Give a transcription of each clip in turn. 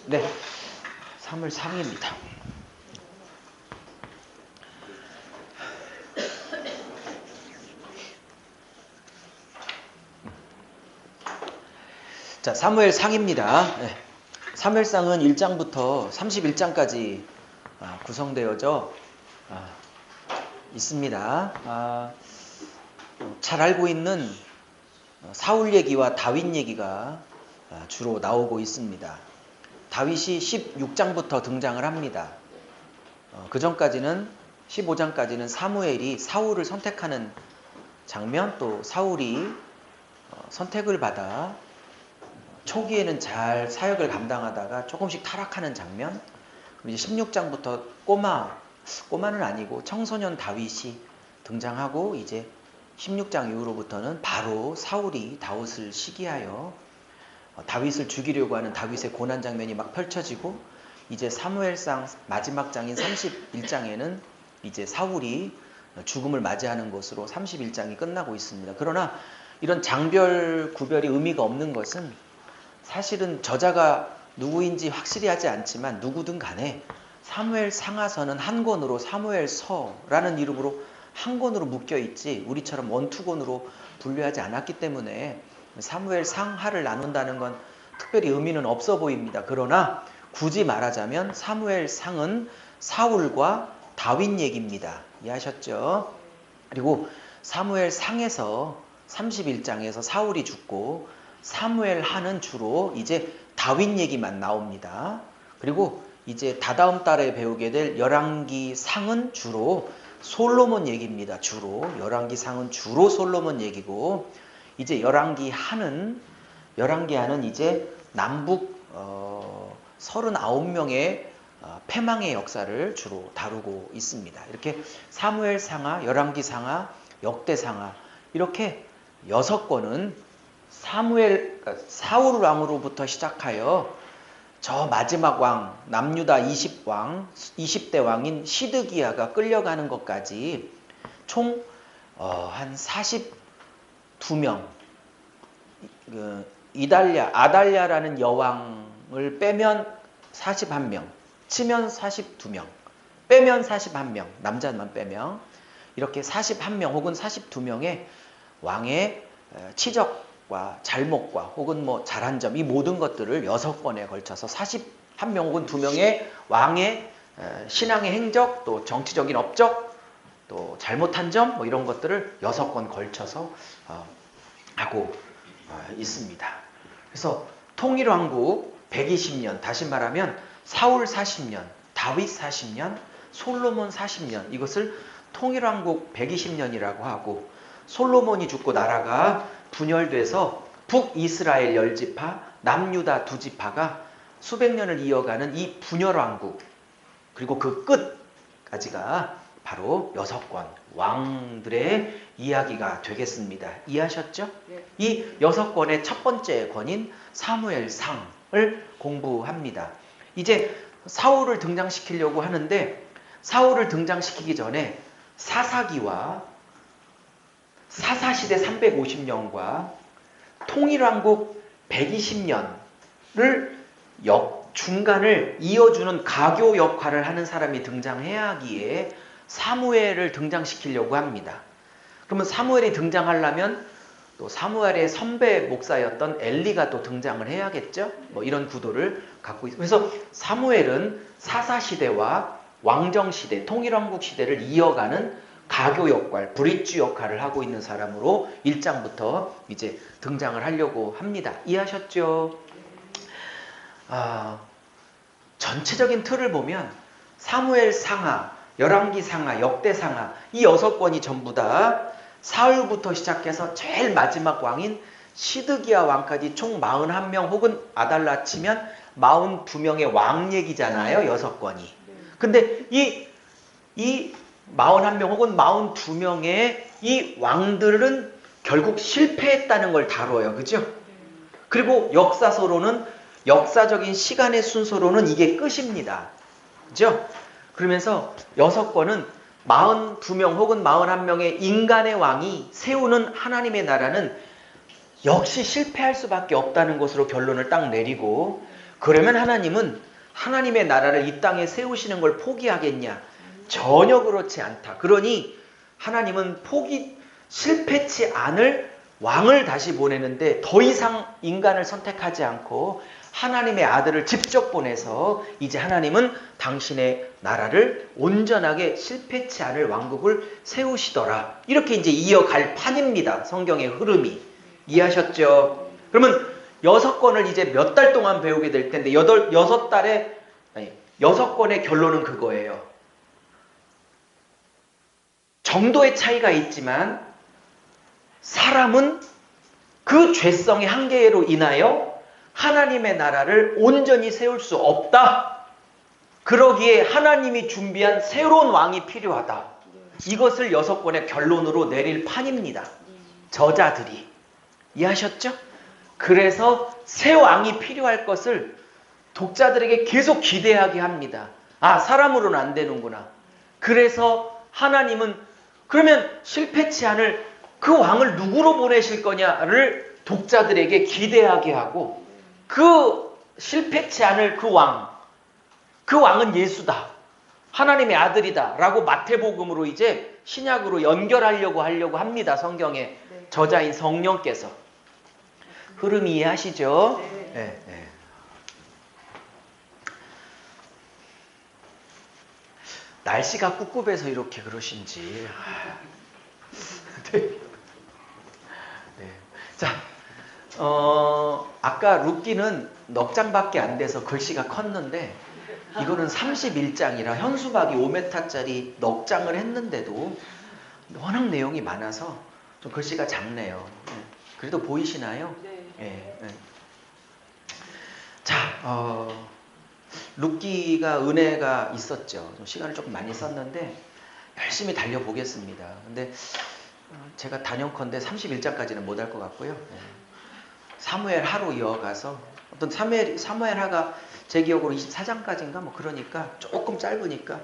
네, 3월 상입니다. 자, 사무엘 상입니다. 네. 사무엘상은 1장부터 31장까지 구성되어져 있습니다. 잘 알고 있는 사울 얘기와 다윗 얘기가 주로 나오고 있습니다. 다윗이 16장부터 등장을 합니다. 그 전까지는 15장까지는 사무엘이 사울을 선택하는 장면, 또 사울이 선택을 받아 초기에는 잘 사역을 감당하다가 조금씩 타락하는 장면. 그럼 이제 16장부터 꼬마는 아니고 청소년 다윗이 등장하고, 이제 16장 이후로부터는 바로 사울이 다윗을 시기하여 다윗을 죽이려고 하는 다윗의 고난 장면이 막 펼쳐지고, 이제 사무엘상 마지막 장인 31장에는 이제 사울이 죽음을 맞이하는 것으로 31장이 끝나고 있습니다. 그러나 이런 장별 구별이 의미가 없는 것은, 사실은 저자가 누구인지 확실히 하지 않지만 누구든 간에 사무엘 상하서는 한 권으로 사무엘서라는 이름으로 한 권으로 묶여 있지, 우리처럼 원투권으로 분류하지 않았기 때문에 사무엘 상하를 나눈다는 건 특별히 의미는 없어 보입니다. 그러나 굳이 말하자면 사무엘 상은 사울과 다윗 얘기입니다. 이해하셨죠? 그리고 사무엘 상에서 31장에서 사울이 죽고, 사무엘 하는 주로 이제 다윗 얘기만 나옵니다. 그리고 이제 다다음 달에 배우게 될 열왕기 상은 주로 솔로몬 얘기입니다. 주로 열왕기 상은 주로 솔로몬 얘기고, 이제 열왕기 하는 이제 남북 39명의 패망의 역사를 주로 다루고 있습니다. 이렇게 사무엘 상하, 열왕기 상하, 역대 상하, 이렇게 6권은 사울 왕으로부터 시작하여 저 마지막 왕, 남유다 20대 왕인 시드기야가 끌려가는 것까지 총 한 42명, 아달랴라는 여왕을 빼면 41명, 치면 42명, 빼면 41명, 남자만 빼면 이렇게 41명 혹은 42명의 왕의 치적과 잘못과 혹은 잘한 점, 이 모든 것들을 6권에 걸쳐서 41명 혹은 2명의 왕의 신앙의 행적, 또 정치적인 업적, 또 잘못한 점, 이런 것들을 6권 걸쳐서 하고 있습니다. 그래서 통일왕국 120년, 다시 말하면 사울 40년, 다윗 40년, 솔로몬 40년, 이것을 통일왕국 120년이라고 하고, 솔로몬이 죽고 나라가 분열돼서 북이스라엘 10지파, 남유다 2지파가 수백 년을 이어가는 이 분열왕국, 그리고 그 끝까지가 바로 6권 왕들의 이야기가 되겠습니다. 이해하셨죠? 네. 이 6권의 첫 번째 권인 사무엘상을 공부합니다. 이제 사울을 등장시키려고 하는데, 사울을 등장시키기 전에 사사기와 사사시대 350년과 통일왕국 120년을 중간을 이어주는 가교 역할을 하는 사람이 등장해야 하기에 사무엘을 등장시키려고 합니다. 그러면 사무엘이 등장하려면 또 사무엘의 선배 목사였던 엘리가 또 등장을 해야겠죠? 이런 구도를 갖고 있어요. 그래서 사무엘은 사사시대와 왕정시대, 통일왕국 시대를 이어가는 가교 역할, 브릿지 역할을 하고 있는 사람으로 1장부터 이제 등장을 하려고 합니다. 이해하셨죠? 전체적인 틀을 보면 사무엘 상하, 열왕기 상하, 역대 상하, 이 6권이 전부 다 사울부터 시작해서 제일 마지막 왕인 시드기야 왕까지 총 41명 혹은 아달라 치면 42명의 왕 얘기잖아요. 6권이. 근데 이 41명 혹은 42명의 이 왕들은 결국 실패했다는 걸 다뤄요. 그죠? 그리고 역사적인 시간의 순서로는 이게 끝입니다. 그죠? 그러면서 6권은 42명 혹은 41명의 인간의 왕이 세우는 하나님의 나라는 역시 실패할 수밖에 없다는 것으로 결론을 딱 내리고, 그러면 하나님은 하나님의 나라를 이 땅에 세우시는 걸 포기하겠냐? 전혀 그렇지 않다. 그러니 하나님은 실패치 않을 왕을 다시 보내는데 더 이상 인간을 선택하지 않고 하나님의 아들을 직접 보내서 이제 하나님은 당신의 나라를 온전하게 실패치 않을 왕국을 세우시더라. 이렇게 이제 이어갈 판입니다. 성경의 흐름이. 이해하셨죠? 그러면 6권을 이제 몇 달 동안 배우게 될 텐데 6권의 결론은 그거예요. 정도의 차이가 있지만 사람은 그 죄성의 한계로 인하여 하나님의 나라를 온전히 세울 수 없다. 그러기에 하나님이 준비한 새로운 왕이 필요하다. 이것을 6권의 결론으로 내릴 판입니다. 저자들이. 이해하셨죠? 그래서 새 왕이 필요할 것을 독자들에게 계속 기대하게 합니다. 아, 사람으로는 안 되는구나. 그래서 하나님은 그러면 실패치 않을 그 왕을 누구로 보내실 거냐를 독자들에게 기대하게 하고 그 실패치 않을 그 왕은 예수다. 하나님의 아들이다. 라고 마태복음으로 이제 신약으로 연결하려고 합니다. 성경의 저자인 성령께서. 흐름 이해하시죠? 네. 네. 날씨가 꿉꿉해서 이렇게 그러신지. 네. 네. 자, 아까 룻기는 넉 장밖에 안 돼서 글씨가 컸는데 이거는 31장이라 현수막이 5m짜리 넉 장을 했는데도 워낙 내용이 많아서 좀 글씨가 작네요. 네. 그래도 보이시나요? 네. 네. 자, 룻기가 은혜가 있었죠. 좀 시간을 조금 많이 썼는데 열심히 달려보겠습니다. 근데 제가 단연컨대 31장까지는 못 할 것 같고요. 네. 사무엘 하로 이어가서 어떤 사무엘 하가 제 기억으로 24장까지인가 뭐 그러니까 조금 짧으니까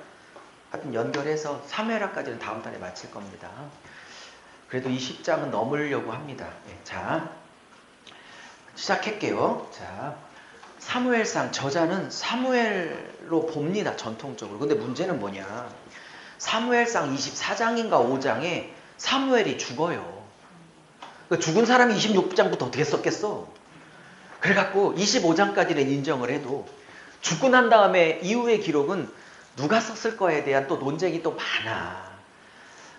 하여튼 연결해서 사무엘 하까지는 다음 달에 마칠 겁니다. 그래도 20장은 넘으려고 합니다. 네. 자, 시작할게요. 자, 사무엘상 저자는 사무엘로 봅니다. 전통적으로. 근데 문제는 뭐냐? 사무엘상 24장인가 5장에 사무엘이 죽어요. 그러니까 죽은 사람이 26장부터 어떻게 썼겠어? 그래갖고 25장까지는 인정을 해도 죽고 난 다음에 이후의 기록은 누가 썼을 거에 대한 또 논쟁이 또 많아.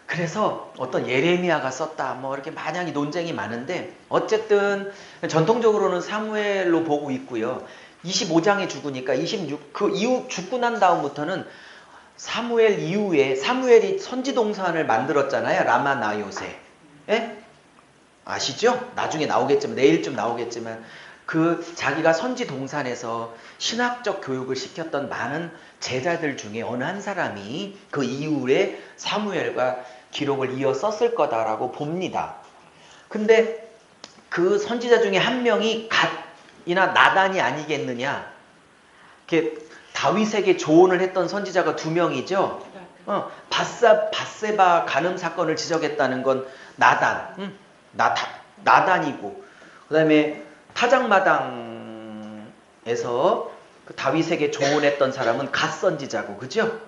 그래서 어떤 예레미야가 썼다 뭐 이렇게 마냥이 논쟁이 많은데 어쨌든 전통적으로는 사무엘로 보고 있고요. 25장에 죽으니까 그 이후 죽고 난 다음부터는 사무엘 이후에 사무엘이 선지동산을 만들었잖아요. 라마나요세. 예? 아시죠? 나중에 나오겠지만 내일쯤 나오겠지만 그 자기가 선지동산에서 신학적 교육을 시켰던 많은 제자들 중에 어느 한 사람이 그 이후에 사무엘과 기록을 이어 썼을 거다라고 봅니다. 근데 그 선지자 중에 한 명이 갓이나 나단이 아니겠느냐. 이렇게 다윗에게 조언을 했던 선지자가 2명이죠. 밧세바 간음 사건을 지적했다는 건 나단이고 그 다음에 타작마당에서 그 다윗에게 조언했던 사람은 갓 선지자고, 그죠?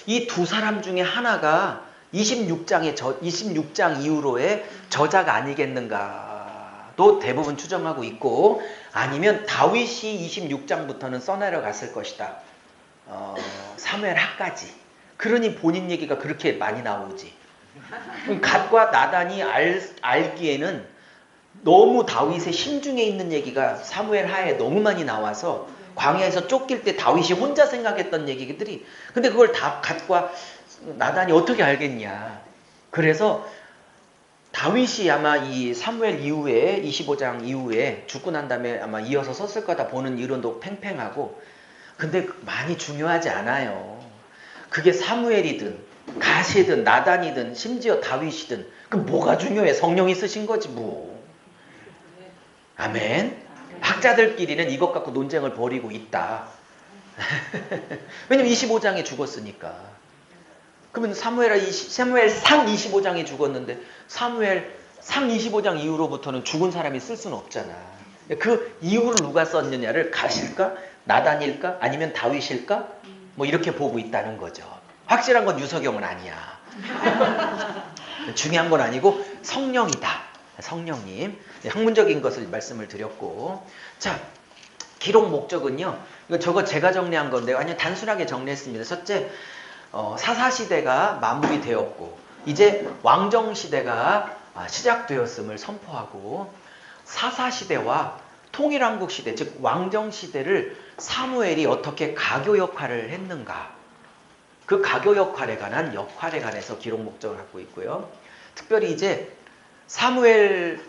이 두 사람 중에 하나가 26장 이후로의 저자가 아니겠는가도 대부분 추정하고 있고, 아니면 다윗이 26장부터는 써내려갔을 것이다. 사무엘 하까지. 그러니 본인 얘기가 그렇게 많이 나오지. 갓과 나단이 알기에는 너무 다윗의 심중에 있는 얘기가 사무엘 하에 너무 많이 나와서 광야에서 쫓길 때 다윗이 혼자 생각했던 얘기들이, 근데 그걸 다 갓과 나단이 어떻게 알겠냐. 그래서 다윗이 아마 이 사무엘 이후에 25장 이후에 죽고 난 다음에 아마 이어서 썼을 거다 보는 이론도 팽팽하고, 근데 많이 중요하지 않아요. 그게 사무엘이든 갓이든 나단이든 심지어 다윗이든 그럼 뭐가 중요해? 성령이 쓰신 거지 뭐. 아멘. 학자들끼리는 이것 갖고 논쟁을 벌이고 있다. 왜냐면 25장에 죽었으니까. 그러면 사무엘상 25장에 죽었는데 사무엘상 25장 이후로부터는 죽은 사람이 쓸 수는 없잖아. 그 이유를 누가 썼느냐를 가실까? 나단일까? 아니면 다윗일까? 뭐 이렇게 보고 있다는 거죠. 확실한 건 유석영은 아니야. 중요한 건 아니고 성령이다. 성령님. 학문적인 것을 말씀을 드렸고, 자, 기록 목적은요. 저거 제가 정리한 건데 완전 단순하게 정리했습니다. 첫째, 사사시대가 마무리되었고 이제 왕정시대가 시작되었음을 선포하고, 사사시대와 통일왕국시대, 즉 왕정시대를 사무엘이 어떻게 가교 역할을 했는가, 그 가교 역할에 관해서 기록 목적을 갖고 있고요. 특별히 이제 사무엘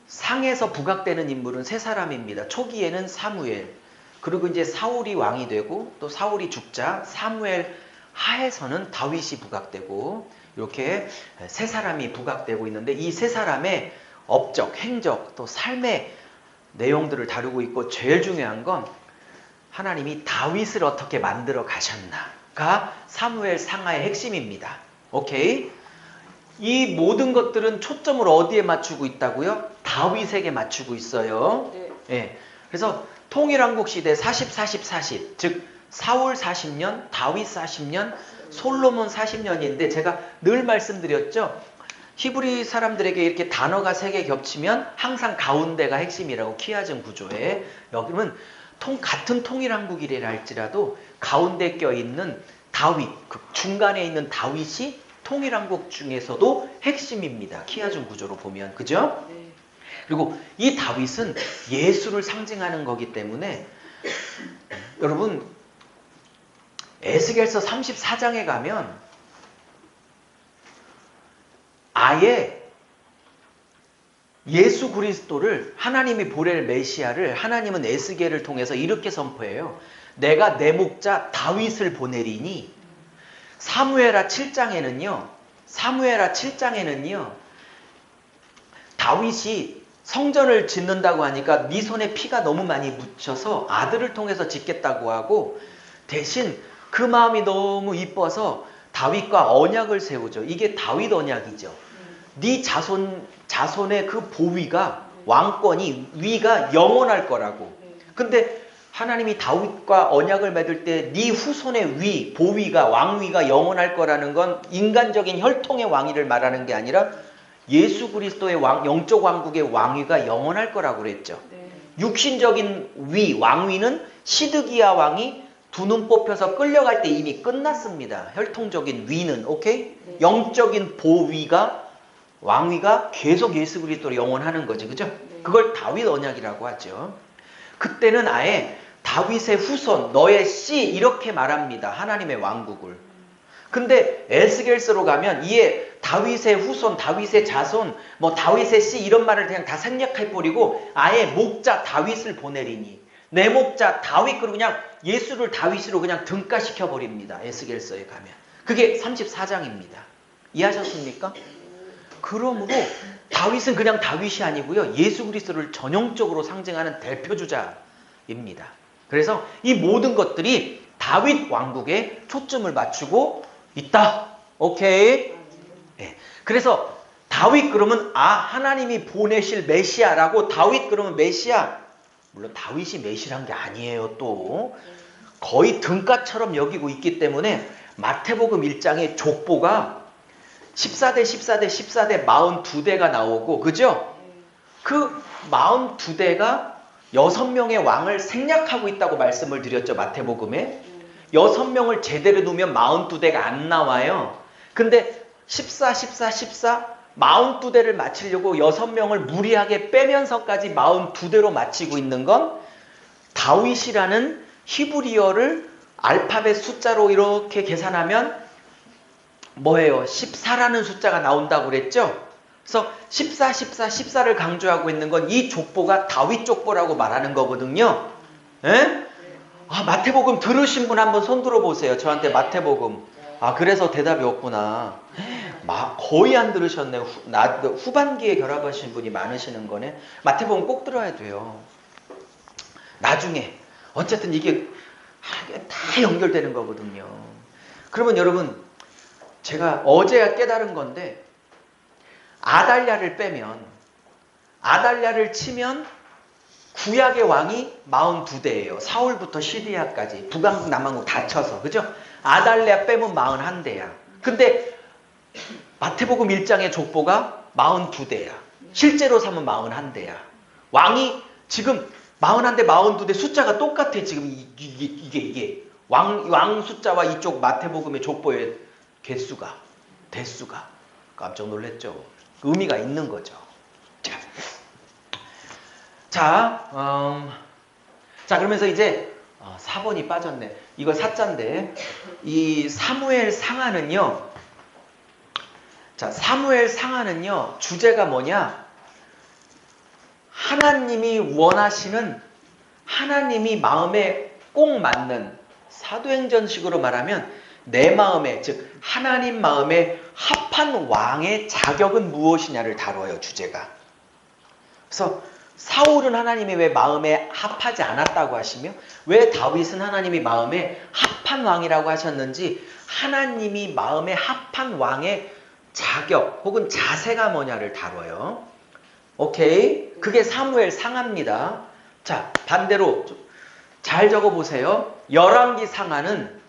상에서 부각되는 인물은 세 사람입니다. 초기에는 사무엘, 그리고 이제 사울이 왕이 되고 또 사울이 죽자 사무엘 하에서는 다윗이 부각되고, 이렇게 세 사람이 부각되고 있는데 이 세 사람의 업적, 행적, 또 삶의 내용들을 다루고 있고, 제일 중요한 건 하나님이 다윗을 어떻게 만들어 가셨나가 사무엘 상하의 핵심입니다. 오케이? 이 모든 것들은 초점을 어디에 맞추고 있다고요? 다윗에게 맞추고 있어요. 네. 그래서 통일왕국 시대 40, 40, 40, 즉 사울 40년, 다윗 40년, 솔로몬 40년인데 제가 늘 말씀드렸죠. 히브리 사람들에게 이렇게 단어가 3개 겹치면 항상 가운데가 핵심이라고, 키아즘 구조에. 여기는 같은 통일왕국이라 할지라도 가운데 껴있는 다윗, 그 중간에 있는 다윗이 통일왕국 중에서도 핵심입니다. 키아즘 구조로 보면. 그죠? 네. 그리고 이 다윗은 예수를 상징하는 거기 때문에 여러분 에스겔서 34장에 가면 아예 예수 그리스도를, 하나님이 보낼 메시아를 하나님은 에스겔을 통해서 이렇게 선포해요. 내가 내 목자 다윗을 보내리니. 사무엘하 7장에는요. 다윗이 성전을 짓는다고 하니까 네 손에 피가 너무 많이 묻혀서 아들을 통해서 짓겠다고 하고, 대신 그 마음이 너무 이뻐서 다윗과 언약을 세우죠. 이게 다윗 언약이죠. 네 자손의 그 보위가, 왕권이, 위가 영원할 거라고. 근데 하나님이 다윗과 언약을 맺을 때 네 후손의 위, 보위가, 왕위가 영원할 거라는 건 인간적인 혈통의 왕위를 말하는 게 아니라 예수 그리스도의 영적 왕국의 왕위가 영원할 거라고 그랬죠. 네. 육신적인 위, 왕위는 시드기야 왕이 두 눈 뽑혀서 끌려갈 때 이미 끝났습니다. 혈통적인 위는. 오케이? 네. 영적인 보위가, 왕위가 계속 예수 그리스도로 영원하는 거지. 그죠? 네. 그걸 다윗 언약이라고 하죠. 그때는 아예 다윗의 후손, 너의 씨, 이렇게 말합니다. 하나님의 왕국을. 근데 에스겔서로 가면 이에 다윗의 후손, 다윗의 자손, 뭐 다윗의 씨 이런 말을 그냥 다 생략해버리고 아예 목자 다윗을 보내리니. 내 목자 다윗, 그리고 그냥 예수를 다윗으로 그냥 등가시켜버립니다. 에스겔서에 가면. 그게 34장입니다. 이해하셨습니까? 그러므로 다윗은 그냥 다윗이 아니고요. 예수 그리스도를 전형적으로 상징하는 대표주자입니다. 그래서 이 모든 것들이 다윗 왕국에 초점을 맞추고 있다. 오케이? 네. 그래서 다윗 그러면 하나님이 보내실 메시아라고. 다윗 그러면 메시아. 물론 다윗이 메시아란 게 아니에요. 또 거의 등가처럼 여기고 있기 때문에 마태복음 1장에 족보가 14대 14대 14대 42대가 나오고, 그죠? 그 42대가 6명의 왕을 생략하고 있다고 말씀을 드렸죠. 마태복음에 6명을 제대로 두면 42대가 안 나와요. 근데 14, 14, 14 42대를 맞추려고 6명을 무리하게 빼면서까지 42대로 맞추고 있는 건 다윗이라는 히브리어를 알파벳 숫자로 이렇게 계산하면 뭐예요? 14라는 숫자가 나온다고 그랬죠? 그래서 14, 14, 14를 강조하고 있는 건 이 족보가 다윗 족보라고 말하는 거거든요. 에? 마태복음 들으신 분 한번 손 들어보세요. 저한테 마태복음. 그래서 대답이 없구나. 거의 안 들으셨네요. 후반기에 결합하신 분이 많으시는 거네. 마태복음 꼭 들어야 돼요. 나중에. 어쨌든 이게 다 연결되는 거거든요. 그러면 여러분, 제가 어제 깨달은 건데, 아달랴를 빼면, 아달랴를 치면 구약의 왕이 42대예요. 사울부터 시드야까지 북왕국 남왕국 다 쳐서. 그죠? 아달랴 빼면 41대야. 근데 마태복음 1장의 족보가 42대야. 실제로 사면 41대야. 왕이 지금 41대, 42대 숫자가 똑같아. 지금 이게 왕 숫자와 이쪽 마태복음의 족보의 개수가, 대수가. 깜짝 놀랐죠. 의미가 있는 거죠. 자, 그러면서 이제 4번이 빠졌네. 이거 4자인데 이 사무엘 상하는요. 자, 사무엘 상하는요. 주제가 뭐냐? 하나님이 원하시는, 하나님이 마음에 꼭 맞는, 사도행전식으로 말하면 내 마음에, 즉 하나님 마음에 합한 왕의 자격은 무엇이냐를 다뤄요. 주제가. 그래서 사울은 하나님이 왜 마음에 합하지 않았다고 하시며, 왜 다윗은 하나님이 마음에 합한 왕이라고 하셨는지, 하나님이 마음에 합한 왕의 자격 혹은 자세가 뭐냐를 다뤄요. 오케이? 그게 사무엘 상하입니다. 자, 반대로 잘 적어보세요. 열왕기 상하는,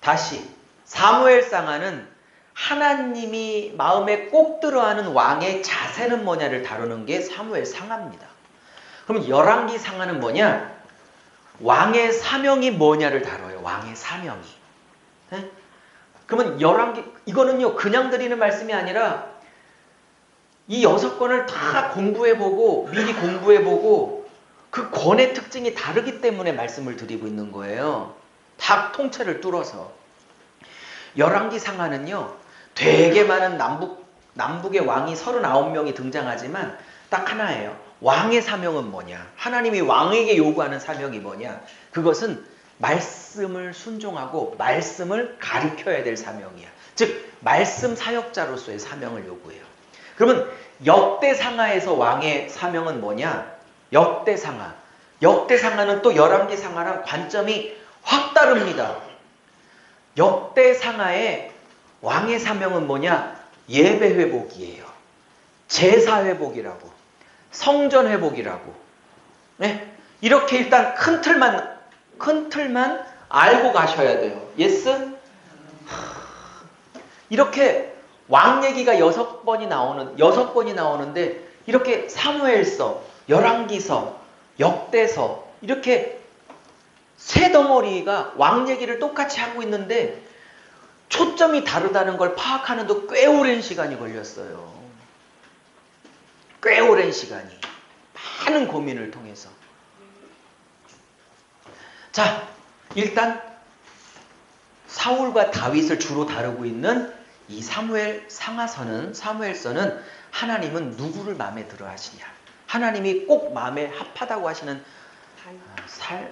다시 사무엘 상하는 하나님이 마음에 꼭 들어하는 왕의 자세는 뭐냐를 다루는 게 사무엘 상하입니다. 그럼 열왕기 상하는 뭐냐? 왕의 사명이 뭐냐를 다뤄요. 왕의 사명이. 네? 그러면 열왕기, 이거는요 그냥 드리는 말씀이 아니라 이 6권을 다 공부해보고, 미리 공부해보고, 그 권의 특징이 다르기 때문에 말씀을 드리고 있는 거예요. 다 통째를 뚫어서. 열왕기 상하는요 되게 많은 남북의 왕이 39명이 등장하지만 딱 하나예요. 왕의 사명은 뭐냐? 하나님이 왕에게 요구하는 사명이 뭐냐? 그것은 말씀을 순종하고 말씀을 가르쳐야 될 사명이야. 즉 말씀 사역자로서의 사명을 요구해요. 그러면 역대상하에서 왕의 사명은 뭐냐? 역대상하. 역대상하는 또 열왕기 상하랑 관점이 확 다릅니다. 역대상하의 왕의 사명은 뭐냐? 예배 회복이에요. 제사 회복이라고. 성전 회복이라고. 네? 이렇게 일단 큰 틀만 알고 가셔야 돼요. 예스? 이렇게 왕 얘기가 6번이 나오는데 이렇게 사무엘서, 열왕기서, 역대서 이렇게 세 덩어리가 왕 얘기를 똑같이 하고 있는데 초점이 다르다는 걸 파악하는데 꽤 오랜 시간이 걸렸어요. 꽤 오랜 시간이. 많은 고민을 통해서. 자, 일단 사울과 다윗을 주로 다루고 있는 이 사무엘서는 하나님은 누구를 마음에 들어 하시냐. 하나님이 꼭 마음에 합하다고 하시는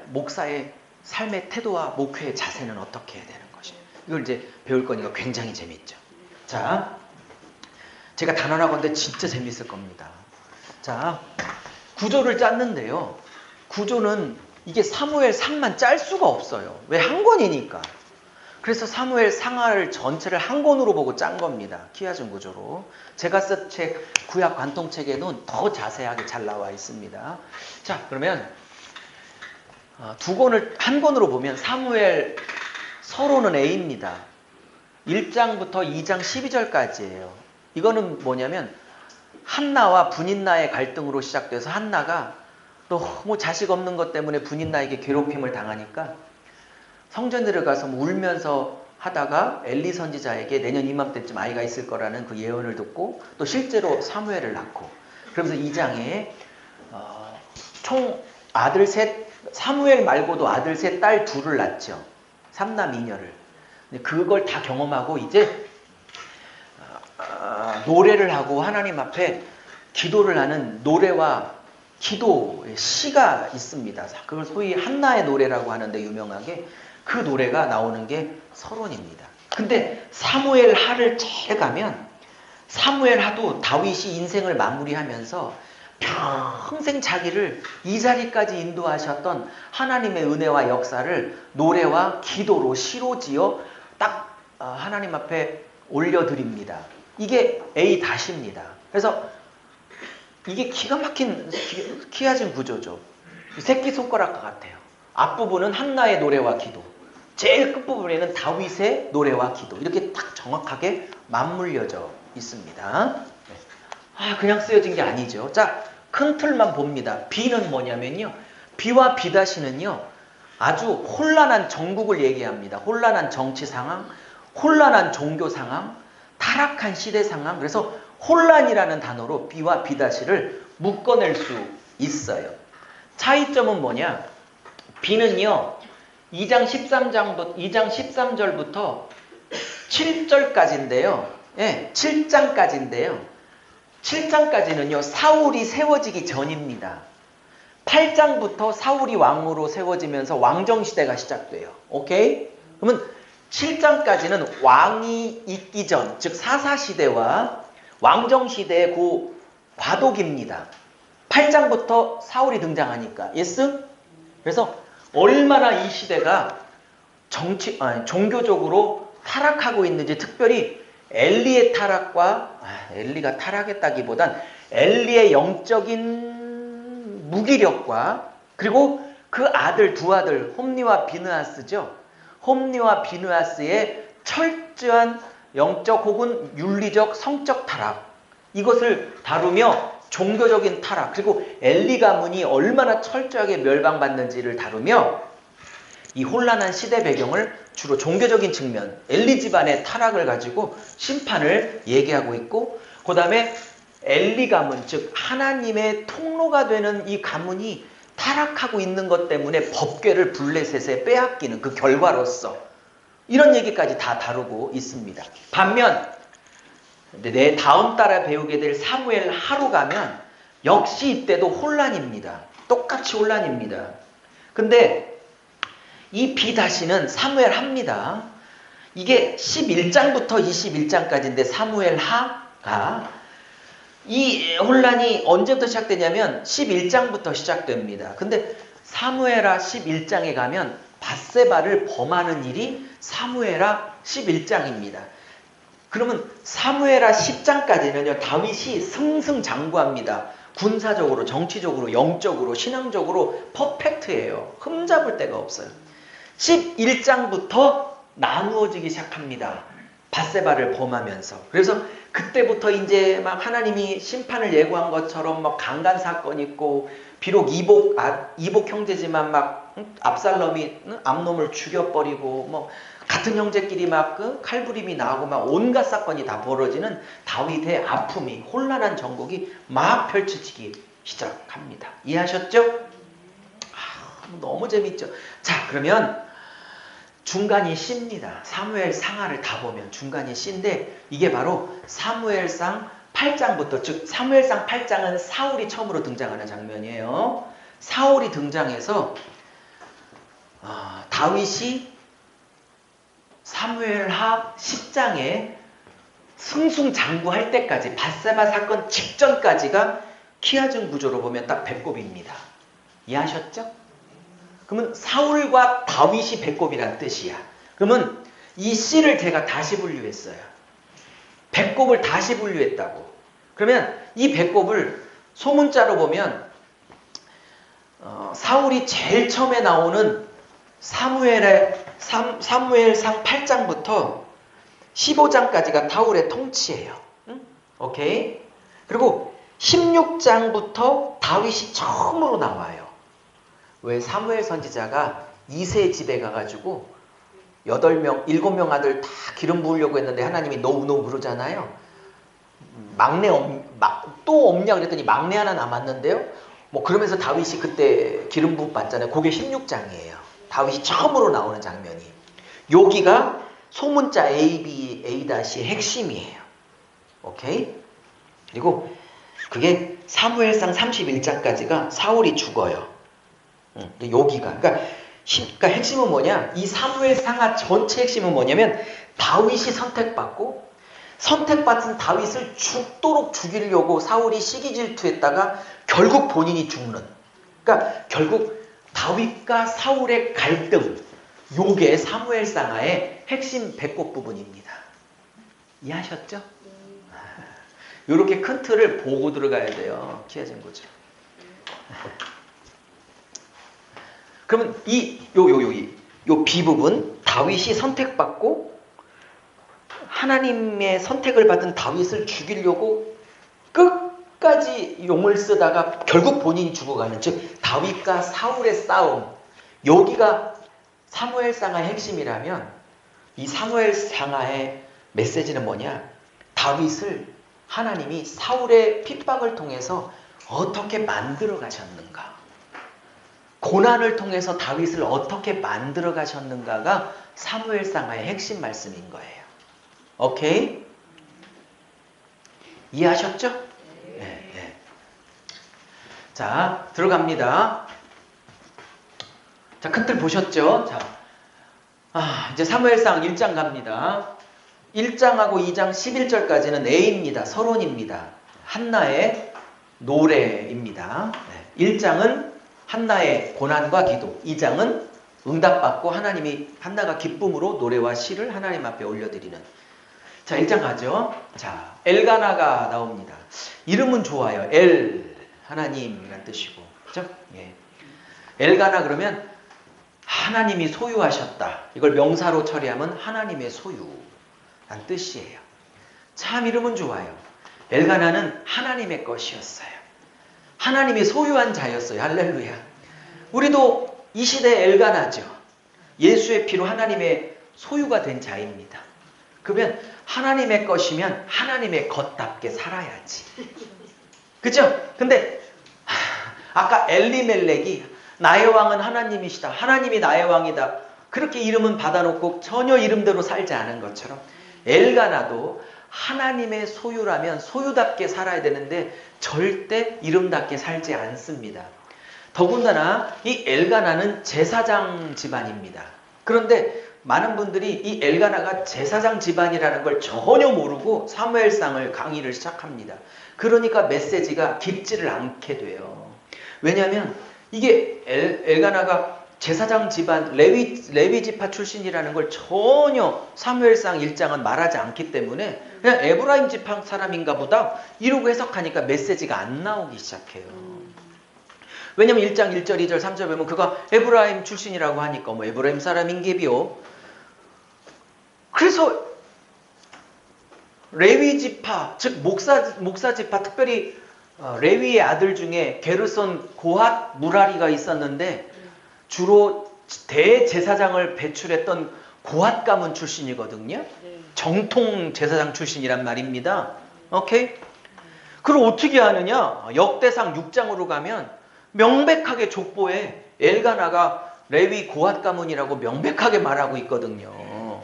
목사의 삶의 태도와 목회의 자세는 어떻게 해야 되는 것이냐. 이걸 이제 배울 거니까 굉장히 재밌죠. 자, 제가 단언하건대 진짜 재밌을 겁니다. 자, 구조를 짰는데요. 구조는 이게 사무엘 상만 짤 수가 없어요. 왜? 한 권이니까. 그래서 사무엘 상하를 전체를 한 권으로 보고 짠 겁니다. 키아준 구조로. 제가 쓴 책 구약 관통책에는 더 자세하게 잘 나와 있습니다. 자, 그러면 두 권을 한 권으로 보면 사무엘 서론은 A입니다. 1장부터 2장 12절까지예요. 이거는 뭐냐면 한나와 분인나의 갈등으로 시작돼서 한나가 너무 자식 없는 것 때문에 분인나에게 괴롭힘을 당하니까 성전 들어가서 울면서 하다가 엘리 선지자에게 내년 이맘때쯤 아이가 있을 거라는 그 예언을 듣고 또 실제로 사무엘을 낳고, 그러면서 2장에 총 아들 셋, 사무엘 말고도 아들 셋, 딸 둘을 낳죠. 3남 2녀를. 그걸 다 경험하고 이제 노래를 하고 하나님 앞에 기도를 하는 노래와 기도의 시가 있습니다. 그걸 소위 한나의 노래라고 하는데 유명하게 그 노래가 나오는 게 서론입니다. 근데 사무엘 하를 잘 가면 사무엘 하도 다윗이 인생을 마무리하면서 평생 자기를 이 자리까지 인도하셨던 하나님의 은혜와 역사를 노래와 기도로 시로 지어 하나님 앞에 올려드립니다. 이게 A-입니다. 그래서 이게 기가 막힌 키아진 구조죠. 새끼손가락과 같아요. 앞부분은 한나의 노래와 기도, 제일 끝부분에는 다윗의 노래와 기도, 이렇게 딱 정확하게 맞물려져 있습니다. 그냥 쓰여진 게 아니죠. 자, 큰 틀만 봅니다. B는 뭐냐면요, B와 B-는요 아주 혼란한 정국을 얘기합니다. 혼란한 정치 상황, 혼란한 종교 상황, 타락한 시대 상황. 그래서 혼란이라는 단어로 B와 B-를 묶어낼 수 있어요. 차이점은 뭐냐? B는요 2장 13절부터 7절까지인데요. 예, 7장까지인데요. 7장까지는요 사울이 세워지기 전입니다. 8장부터 사울이 왕으로 세워지면서 왕정시대가 시작돼요. 오케이? 그러면 7장까지는 왕이 있기 전, 즉 사사시대와 왕정시대의 그 과도기입니다. 8장부터 사울이 등장하니까. 예스? 그래서 얼마나 이 시대가 종교적으로 타락하고 있는지, 특별히 엘리의 타락과, 엘리가 타락했다기보단 엘리의 영적인 무기력과, 그리고 그 두 아들 홈리와 비느하스죠. 홈리와 비느하스의 철저한 영적 혹은 윤리적 성적 타락, 이것을 다루며 종교적인 타락, 그리고 엘리 가문이 얼마나 철저하게 멸망받는지를 다루며 이 혼란한 시대 배경을 주로 종교적인 측면, 엘리 집안의 타락을 가지고 심판을 얘기하고 있고, 그 다음에 엘리 가문, 즉 하나님의 통로가 되는 이 가문이 타락하고 있는 것 때문에 법궤를 블레셋에 빼앗기는 그 결과로서 이런 얘기까지 다 다루고 있습니다. 반면 내 다음 달에 배우게 될 사무엘 하로 가면 역시 이때도 혼란입니다. 똑같이 혼란입니다. 근데 이 B-는 사무엘 하입니다. 이게 11장부터 21장까지인데 사무엘 하가 이 혼란이 언제부터 시작되냐면 11장부터 시작됩니다. 근데 사무엘하 11장에 가면 밧세바를 범하는 일이 사무엘하 11장입니다. 그러면 사무엘하 10장까지는요 다윗이 승승장구합니다. 군사적으로, 정치적으로, 영적으로, 신앙적으로 퍼펙트예요. 흠잡을 데가 없어요. 11장부터 나누어지기 시작합니다. 밧세바를 범하면서. 그래서 그때부터 이제 막 하나님이 심판을 예고한 것처럼 막 강간 사건이 있고, 비록 이복 형제지만 막 압살롬이 암놈을 죽여버리고, 뭐 같은 형제끼리 막 칼부림이 나오고 막 온갖 사건이 다 벌어지는 다윗의 아픔이, 혼란한 전국이 막 펼쳐지기 시작합니다. 이해하셨죠? 너무 재밌죠? 자, 그러면 중간이 C입니다. 사무엘 상하를 다 보면 중간이 C인데, 이게 바로 사무엘상 8장부터, 즉 사무엘상 8장은 사울이 처음으로 등장하는 장면이에요. 사울이 등장해서 다윗이 사무엘하 10장에 승승장구할 때까지, 밧세바 사건 직전까지가 키아준 구조로 보면 딱 배꼽입니다. 이해하셨죠? 그러면 사울과 다윗이 배꼽이란 뜻이야. 그러면 이 C를 제가 다시 분류했어요. 배꼽을 다시 분류했다고. 그러면 이 배꼽을 소문자로 보면 사울이 제일 처음에 나오는 사무엘상 8장부터 15장까지가 사울의 통치예요. 오케이? 그리고 16장부터 다윗이 처음으로 나와요. 왜? 사무엘 선지자가 2세 집에 가가지고 7명 아들 다 기름 부으려고 했는데 하나님이 노 그러잖아요. 또 없냐 그랬더니 막내 하나 남았는데요. 뭐 그러면서 다윗이 그때 기름 부음 받잖아요. 그게 16장이에요. 다윗이 처음으로 나오는 장면이. 여기가 소문자 A-의 핵심이에요. 오케이? 그리고 그게 사무엘상 31장까지가 사울이 죽어요. 여기가. 그러니까 핵심은 뭐냐? 이 사무엘상하 전체 핵심은 뭐냐면 다윗이 선택받고, 선택받은 다윗을 죽도록 죽이려고 사울이 시기질투했다가 결국 본인이 죽는. 그러니까 결국 다윗과 사울의 갈등, 요게 사무엘상하의 핵심 배꼽 부분입니다. 이해하셨죠? 이렇게 큰 틀을 보고 들어가야 돼요. 키아진 거죠. 그러면 요 B 부분, 다윗이 선택받고 하나님의 선택을 받은 다윗을 죽이려고 끝까지 용을 쓰다가 결국 본인이 죽어가는, 즉 다윗과 사울의 싸움, 여기가 사무엘상하의 핵심이라면 이 사무엘상하의 메시지는 뭐냐? 다윗을 하나님이 사울의 핍박을 통해서 어떻게 만들어 가셨는가, 고난을 통해서 다윗을 어떻게 만들어 가셨는가가 사무엘상하의 핵심 말씀인 거예요. 오케이? 이해하셨죠? 네, 네. 자, 들어갑니다. 자, 큰 틀 보셨죠? 자, 이제 사무엘상 1장 갑니다. 1장하고 2장 11절까지는 A입니다. 서론입니다. 한나의 노래입니다. 1장은 한나의 고난과 기도, 2장은 응답받고 하나님이 한나가 기쁨으로 노래와 시를 하나님 앞에 올려드리는. 자, 1장 가죠. 자, 엘가나가 나옵니다. 이름은 좋아요. 엘, 하나님이란 뜻이고, 그렇죠? 예. 엘가나 그러면 하나님이 소유하셨다. 이걸 명사로 처리하면 하나님의 소유란 뜻이에요. 참 이름은 좋아요. 엘가나는 하나님의 것이었어요. 하나님이 소유한 자였어요. 할렐루야. 우리도 이 시대의 엘가나죠. 예수의 피로 하나님의 소유가 된 자입니다. 그러면 하나님의 것이면 하나님의 것답게 살아야지. 그죠? 근데 아까 엘리멜렉이 나의 왕은 하나님이시다, 하나님이 나의 왕이다, 그렇게 이름은 받아놓고 전혀 이름대로 살지 않은 것처럼 엘가나도 하나님의 소유라면 소유답게 살아야 되는데 절대 이름답게 살지 않습니다. 더군다나 이 엘가나는 제사장 집안입니다. 그런데 많은 분들이 이 엘가나가 제사장 집안이라는 걸 전혀 모르고 사무엘상을 강의를 시작합니다. 그러니까 메시지가 깊지를 않게 돼요. 왜냐하면 이게 엘가나가 제사장 집안 레위 지파 출신이라는 걸 전혀 사무엘상 1장은 말하지 않기 때문에 그냥 에브라임 지파 사람인가 보다 이러고 해석하니까 메시지가 안 나오기 시작해요. 왜냐면 1장 1절 2절 3절 보면 그가 에브라임 출신이라고 하니까 뭐 에브라임 사람인게비요. 그래서 레위 지파, 즉 목사 지파, 특별히 레위의 아들 중에 게르손, 고핫, 무라리가 있었는데 주로 대제사장을 배출했던 고핫 가문 출신이거든요. 정통 제사장 출신이란 말입니다. 오케이? 그럼 어떻게 하느냐? 역대상 6장으로 가면 명백하게 족보에 엘가나가 레위 고핫 가문이라고 명백하게 말하고 있거든요.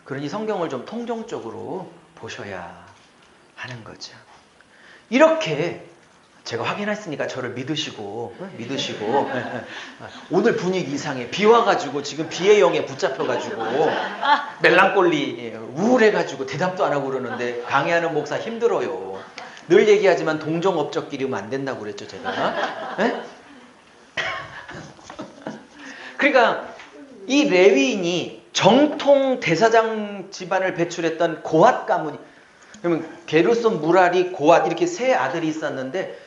그러니 성경을 좀 통정적으로 보셔야 하는 거죠. 이렇게 제가 확인했으니까 저를 믿으시고 오늘 분위기 이상해. 비 와가지고 지금 비의 영에 붙잡혀가지고 멜랑꼴리 우울해가지고 대답도 안 하고 그러는데 강의하는 목사 힘들어요. 늘 얘기하지만 동종업적끼리 오면 안 된다고 그랬죠 제가. 네? 그러니까 이 레위인이 정통 대사장 집안을 배출했던 고핫 가문이, 그러면 게르손, 무라리, 고핫 이렇게 세 아들이 있었는데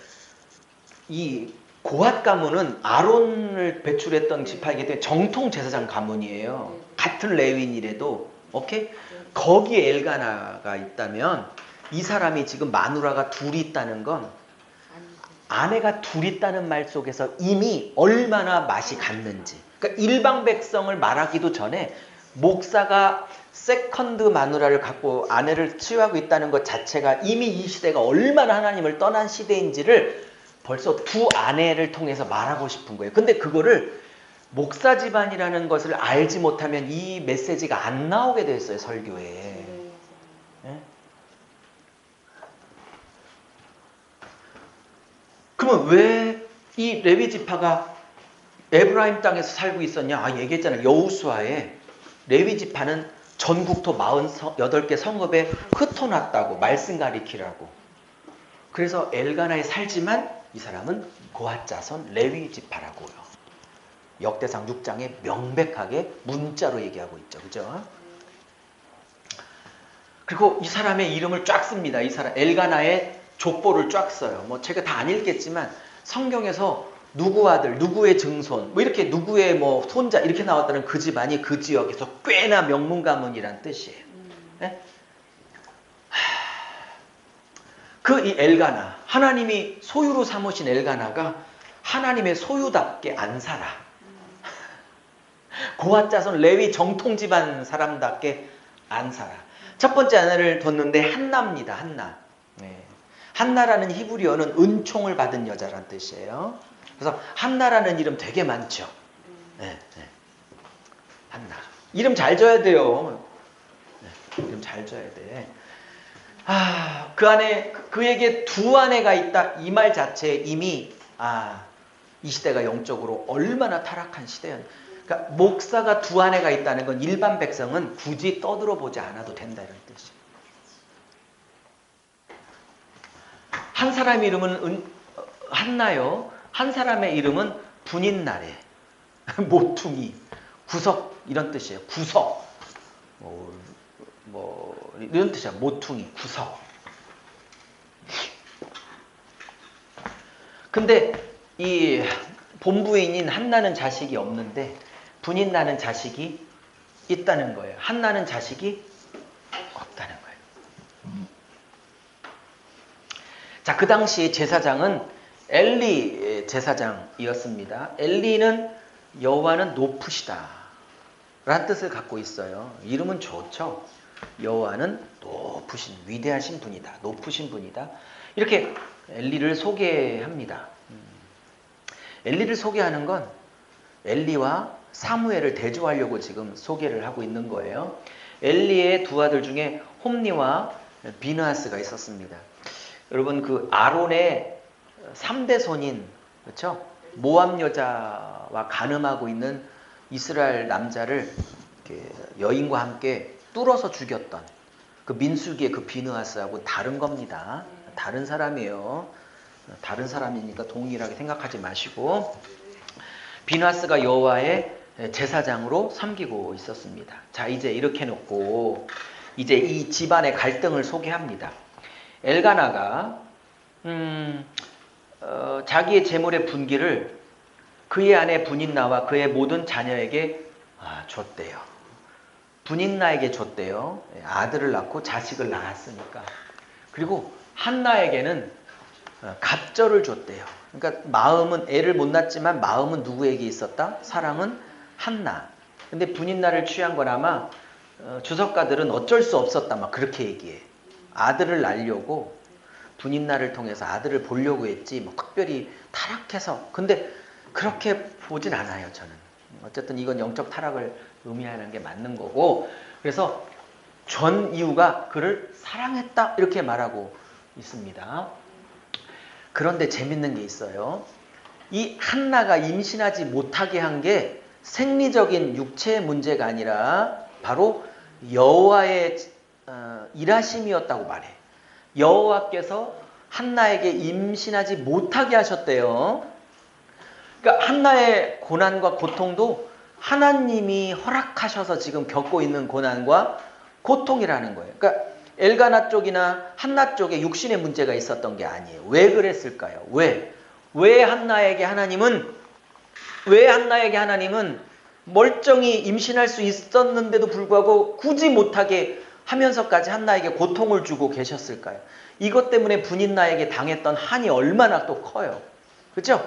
이 고핫 가문은 아론을 배출했던 지파이기 때문에 정통 제사장 가문이에요. 같은 레위인이라도. 오케이? 거기에 엘가나가 있다면 이 사람이 지금 마누라가 둘이 있다는 건 아내가 둘이 있다는 말 속에서 이미 얼마나 맛이 갔는지. 그러니까 일방 백성을 말하기도 전에 목사가 세컨드 마누라를 갖고 아내를 치유하고 있다는 것 자체가 이미 이 시대가 얼마나 하나님을 떠난 시대인지를 벌써 두 아내를 통해서 말하고 싶은 거예요. 근데 그거를 목사 집안이라는 것을 알지 못하면 이 메시지가 안 나오게 됐어요, 설교에. 네? 그러면 왜 이 레위 지파가 에브라임 땅에서 살고 있었냐? 얘기했잖아요. 여호수아에 레위 지파는 전국토 48개 성읍에 흩어놨다고, 말씀 가리키라고. 그래서 엘가나에 살지만 이 사람은 고핫 자손 레위 지파라고요. 역대상 6장에 명백하게 문자로 얘기하고 있죠. 그죠? 그리고 이 사람의 이름을 쫙 씁니다. 이 사람 엘가나의 족보를 쫙 써요. 뭐 제가 다 안 읽겠지만 성경에서 누구 아들, 누구의 증손, 뭐 이렇게 누구의 뭐 손자 이렇게 나왔다는 그 집안이 그 지역에서 꽤나 명문가문이란 뜻이에요. 네? 그 이 엘가나, 하나님이 소유로 삼으신 엘가나가 하나님의 소유답게 안 살아. 고핫 자손 레위 정통 집안 사람답게 안 살아. 첫 번째 아내를 뒀는데 한나입니다. 한나. 네. 한나라는 히브리어는 은총을 받은 여자란 뜻이에요. 그래서 한나라는 이름 되게 많죠. 네, 네. 한나. 이름 잘 져야 돼요. 네, 이름 잘 져야 돼. 그 안에 그에게 두 아내가 있다 이 말 자체에 이미 이 시대가 영적으로 얼마나 타락한 시대였나. 그러니까 목사가 두 아내가 있다는 건 일반 백성은 굳이 떠들어 보지 않아도 된다 이런 뜻이에요. 한 사람의 이름은 한나요. 한 사람의 이름은 분인나래, 모퉁이, 구석 이런 뜻이에요. 구석 뭐 이런 뜻이야. 모퉁이, 구석. 근데 이 본부인인 한나는 자식이 없는데 분인나는 자식이 있다는 거예요. 한나는 자식이 없다는 거예요. 자, 그 당시 제사장은 엘리 제사장이었습니다. 엘리는 여호와는 높으시다 라는 뜻을 갖고 있어요. 이름은 좋죠. 여호와는 높으신 위대하신 분이다. 높으신 분이다. 이렇게 엘리를 소개합니다. 엘리를 소개하는 건 엘리와 사무엘을 대조하려고 지금 소개를 하고 있는 거예요. 엘리의 두 아들 중에 홈니와 비느하스가 있었습니다. 여러분 그 아론의 3대 손인 그렇죠? 모압 여자와 간음하고 있는 이스라엘 남자를 여인과 함께 뚫어서 죽였던 그 민수기의 그 비느하스하고 다른 겁니다. 다른 사람이에요. 다른 사람이니까 동일하게 생각하지 마시고 비느하스가 여호와의 제사장으로 섬기고 있었습니다. 자, 이제 이렇게 놓고 이제 이 집안의 갈등을 소개합니다. 엘가나가 자기의 재물의 분기를 그의 아내 분인나와 그의 모든 자녀에게 줬대요. 분인나에게 줬대요. 아들을 낳고 자식을 낳았으니까. 그리고 한나에게는 갑절을 줬대요. 그러니까 마음은 애를 못 낳았지만 마음은 누구에게 있었다? 사랑은 한나. 근데 분인나를 취한 건 아마 주석가들은 어쩔 수 없었다 막 그렇게 얘기해. 아들을 낳으려고 분인나를 통해서 아들을 보려고 했지 뭐 특별히 타락해서. 근데 그렇게 보진 않아요. 저는. 어쨌든 이건 영적 타락을 의미하는 게 맞는 거고, 그래서 전 이유가 그를 사랑했다 이렇게 말하고 있습니다. 그런데 재밌는 게 있어요. 이 한나가 임신하지 못하게 한 게 생리적인 육체의 문제가 아니라 바로 여호와의 일하심이었다고 말해. 여호와께서 한나에게 임신하지 못하게 하셨대요. 그러니까 한나의 고난과 고통도 하나님이 허락하셔서 지금 겪고 있는 고난과 고통이라는 거예요. 그러니까 엘가나 쪽이나 한나 쪽에 육신의 문제가 있었던 게 아니에요. 왜 그랬을까요? 왜 한나에게 하나님은 멀쩡히 임신할 수 있었는데도 불구하고 굳이 못하게 하면서까지 한나에게 고통을 주고 계셨을까요? 이것 때문에 분인나에게 당했던 한이 얼마나 또 커요. 그죠?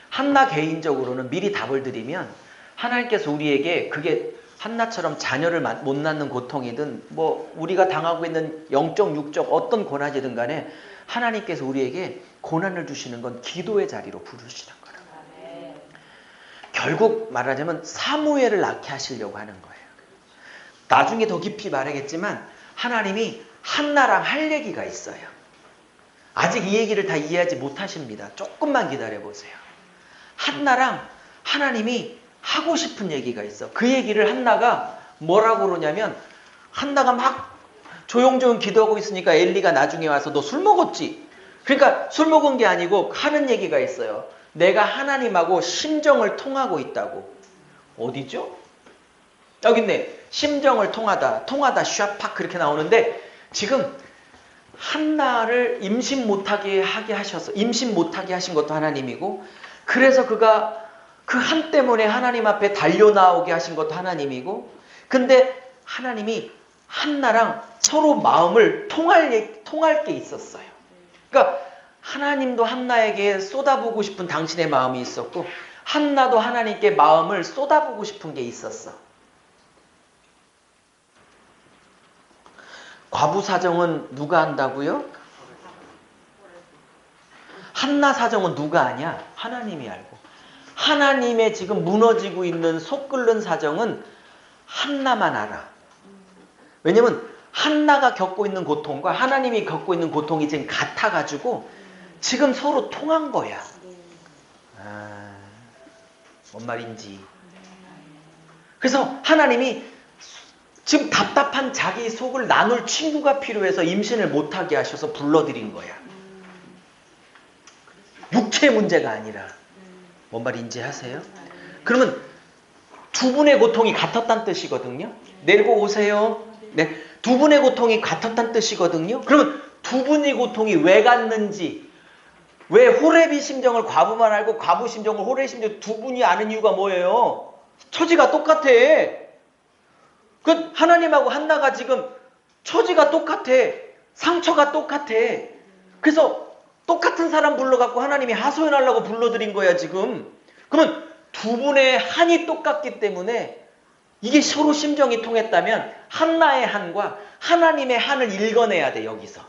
한나 개인적으로는 미리 답을 드리면 하나님께서 우리에게 그게 한나처럼 자녀를 못 낳는 고통이든 뭐 우리가 당하고 있는 영적 육적 어떤 고난이든 간에 하나님께서 우리에게 고난을 주시는 건 기도의 자리로 부르시는 거라고. 결국 말하자면 사무엘을 낳게 하시려고 하는 거예요. 나중에 더 깊이 말하겠지만 하나님이 한나랑 할 얘기가 있어요. 아직 이 얘기를 다 이해하지 못하십니다. 조금만 기다려보세요. 한나랑 하나님이 하고 싶은 얘기가 있어. 그 얘기를 한나가 뭐라고 그러냐면, 한나가 막 조용조용 기도하고 있으니까 엘리가 나중에 와서 너 술 먹었지? 그러니까 술 먹은 게 아니고 하는 얘기가 있어요. 내가 하나님하고 심정을 통하고 있다고. 어디죠? 여기 있네. 심정을 통하다, 샤팍 그렇게 나오는데 지금 한나를 임신 못하게 하신 것도 하나님이고, 그래서 그가 그 한 때문에 하나님 앞에 달려나오게 하신 것도 하나님이고, 근데 하나님이 한나랑 서로 마음을 통할 게 있었어요. 그러니까 하나님도 한나에게 쏟아부고 싶은 당신의 마음이 있었고, 한나도 하나님께 마음을 쏟아부고 싶은 게 있었어. 과부 사정은 누가 안다고요? 한나 사정은 누가 아냐? 하나님이 알고. 하나님의 지금 무너지고 있는 속 끓는 사정은 한나만 알아. 왜냐면 한나가 겪고 있는 고통과 하나님이 겪고 있는 고통이 지금 같아가지고 지금 서로 통한 거야. 뭔 말인지. 그래서 하나님이 지금 답답한 자기 속을 나눌 친구가 필요해서 임신을 못하게 하셔서 불러들인 거야. 육체의 문제가 아니라. 뭔 말인지 하세요? 그러면 두 분의 고통이 같았다는 뜻이거든요. 내리고 오세요. 네, 두 분의 고통이 같았다는 뜻이거든요. 그러면 두 분의 고통이 왜 같는지, 왜 호렙이 심정을 과부만 알고 과부 심정을 호렙 심정 두 분이 아는 이유가 뭐예요? 처지가 똑같아. 그 하나님하고 한나가 지금 처지가 똑같아. 상처가 똑같아. 그래서 똑같은 사람 불러갖고 하나님이 하소연하려고 불러들인 거야 지금. 그러면 두 분의 한이 똑같기 때문에 이게 서로 심정이 통했다면 한나의 한과 하나님의 한을 읽어내야 돼 여기서.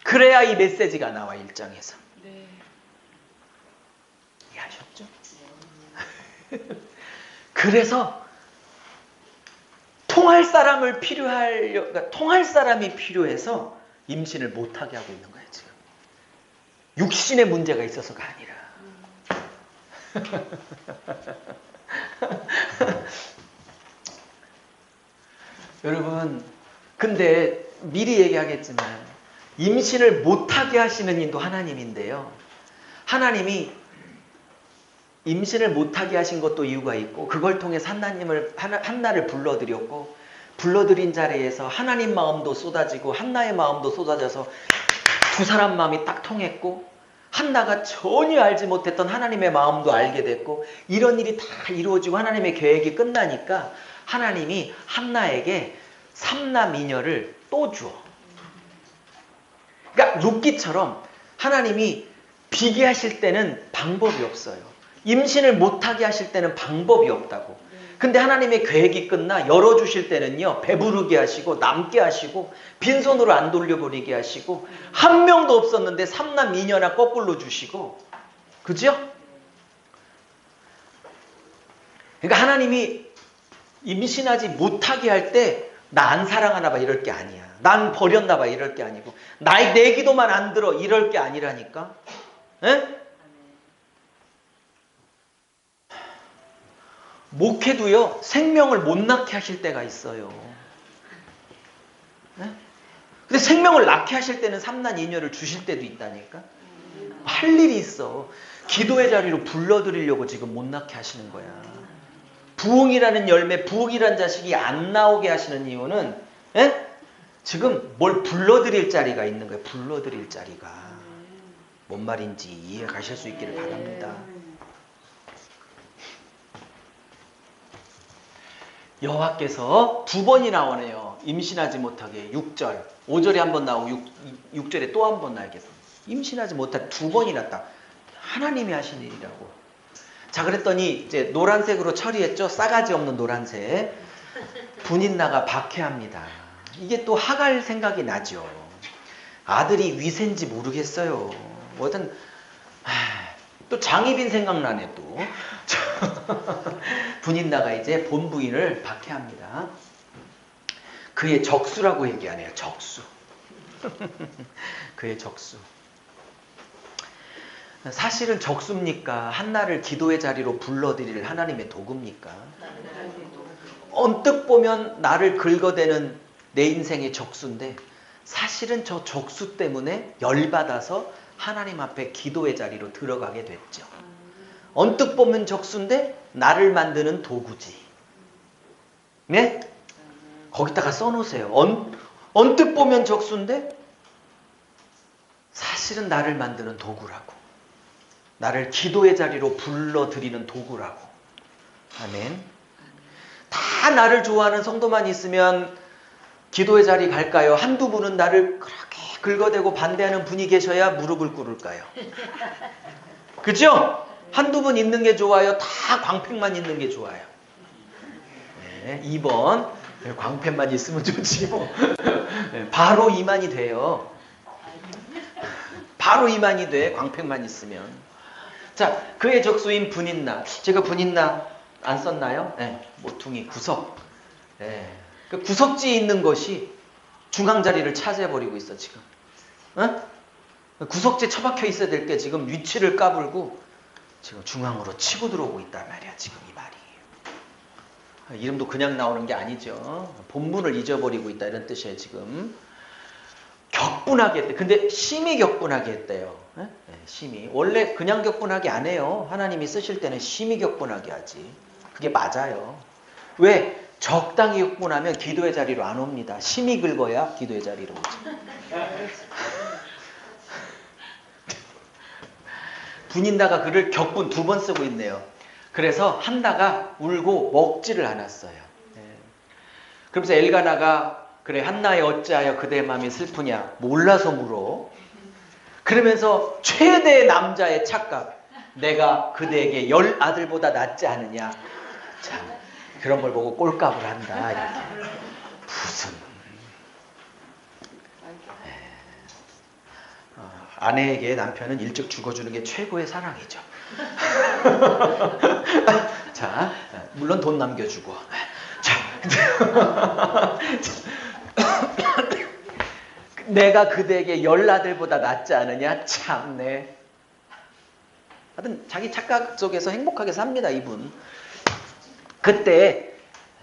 그래야 이 메시지가 나와 1장에서. 네. 이해하셨죠? 그래서 통할 사람이 필요해서 임신을 못하게 하고 있는 거예요 지금. 육신의 문제가 있어서가 아니라. 여러분, 근데 미리 얘기하겠지만 임신을 못하게 하시는 이도 하나님인데요. 하나님이 임신을 못하게 하신 것도 이유가 있고, 그걸 통해 한나를 불러들였고, 불러들인 자리에서 하나님 마음도 쏟아지고 한나의 마음도 쏟아져서 두 사람 마음이 딱 통했고, 한나가 전혀 알지 못했던 하나님의 마음도 알게 됐고, 이런 일이 다 이루어지고 하나님의 계획이 끝나니까 하나님이 한나에게 삼남이녀를 또 주어. 그러니까 룻기처럼 하나님이 비게 하실 때는 방법이 없어요. 임신을 못하게 하실 때는 방법이 없다고. 근데 하나님의 계획이 끝나 열어주실 때는요, 배부르게 하시고 남게 하시고 빈손으로 안 돌려버리게 하시고, 한 명도 없었는데 삼남이녀나 거꾸로 주시고. 그죠? 그러니까 하나님이 임신하지 못하게 할 때 나 안 사랑하나 봐 이럴 게 아니야. 난 버렸나 봐 이럴 게 아니고, 내 기도만 안 들어 이럴 게 아니라니까. 에? 목회도요, 생명을 못 낳게 하실 때가 있어요. 에? 근데 생명을 낳게 하실 때는 삼남이녀를 주실 때도 있다니까. 할 일이 있어. 기도의 자리로 불러드리려고 지금 못 낳게 하시는 거야. 부흥이라는 열매, 부흥이라는 자식이 안 나오게 하시는 이유는 지금 뭘 불러드릴 자리가 있는 거예요. 불러드릴 자리가. 뭔 말인지 이해 가실 수 있기를 바랍니다. 여호와께서 두 번이 나오네요. 임신하지 못하게. 6절. 5절에 한 번 나오고 6절에 또 한 번 나오겠어. 임신하지 못하게 두 번이나 딱. 하나님이 하신 일이라고. 자, 그랬더니 이제 노란색으로 처리했죠. 싸가지 없는 노란색. 분인나가 박해합니다. 이게 또 하갈 생각이 나죠. 아들이 위세인지 모르겠어요. 뭐든 또 장희빈 생각나네 또. 분인나가 이제 본부인을 박해합니다. 그의 적수라고 얘기하네요. 적수. 그의 적수. 사실은 적수입니까? 한나를 기도의 자리로 불러들일 하나님의 도구입니까? 언뜻 보면 나를 긁어대는 내 인생의 적수인데, 사실은 저 적수 때문에 열받아서 하나님 앞에 기도의 자리로 들어가게 됐죠. 언뜻 보면 적수인데 나를 만드는 도구지. 네? 거기다가 써놓으세요. 언뜻 보면 적수인데 사실은 나를 만드는 도구라고. 나를 기도의 자리로 불러들이는 도구라고. 아멘. 다 나를 좋아하는 성도만 있으면 기도의 자리 갈까요? 한두 분은 나를 그렇게 긁어대고 반대하는 분이 계셔야 무릎을 꿇을까요? 그죠? 한두 분 있는 게 좋아요? 다 광팬만 있는 게 좋아요. 네, 2번 광팬만 있으면 좋지 뭐. 네, 바로 이만이 돼요. 바로 이만이 돼, 광팬만 있으면. 자, 그의 적수인 분인나. 제가 분인나 안 썼나요? 네, 모퉁이, 구석. 네, 그 구석지에 있는 것이 중앙 자리를 차지해버리고 있어 지금. 어? 구석지에 처박혀 있어야 될 게 지금 위치를 까불고 지금 중앙으로 치고 들어오고 있단 말이야. 지금 이 말이. 이름도 그냥 나오는 게 아니죠. 본문을 잊어버리고 있다 이런 뜻이에요 지금. 격분하게 했대. 근데 심히 격분하게 했대요. 네, 심히. 원래 그냥 격분하게 안 해요. 하나님이 쓰실 때는 심히 격분하게 하지. 그게 맞아요. 왜? 적당히 격분하면 기도의 자리로 안 옵니다. 심히 긁어야 기도의 자리로 오죠. 분인다가 글을 격분 2번 쓰고 있네요. 그래서 한나가 울고 먹지를 않았어요. 그러면서 엘가나가 그래 한나에 어찌하여 그대의 마음이 슬프냐 몰라서 물어. 그러면서 최대 남자의 착각. 내가 그대에게 10 아들보다 낫지 않으냐. 참 그런 걸 보고 꼴값을 한다. 이렇게. 무슨 아내에게 남편은 일찍 죽어주는 게 최고의 사랑이죠. 자, 물론 돈 남겨주고. 자, 내가 그대에게 10 아들보다 낫지 않으냐? 참네. 하여튼 자기 착각 속에서 행복하게 삽니다, 이분. 그때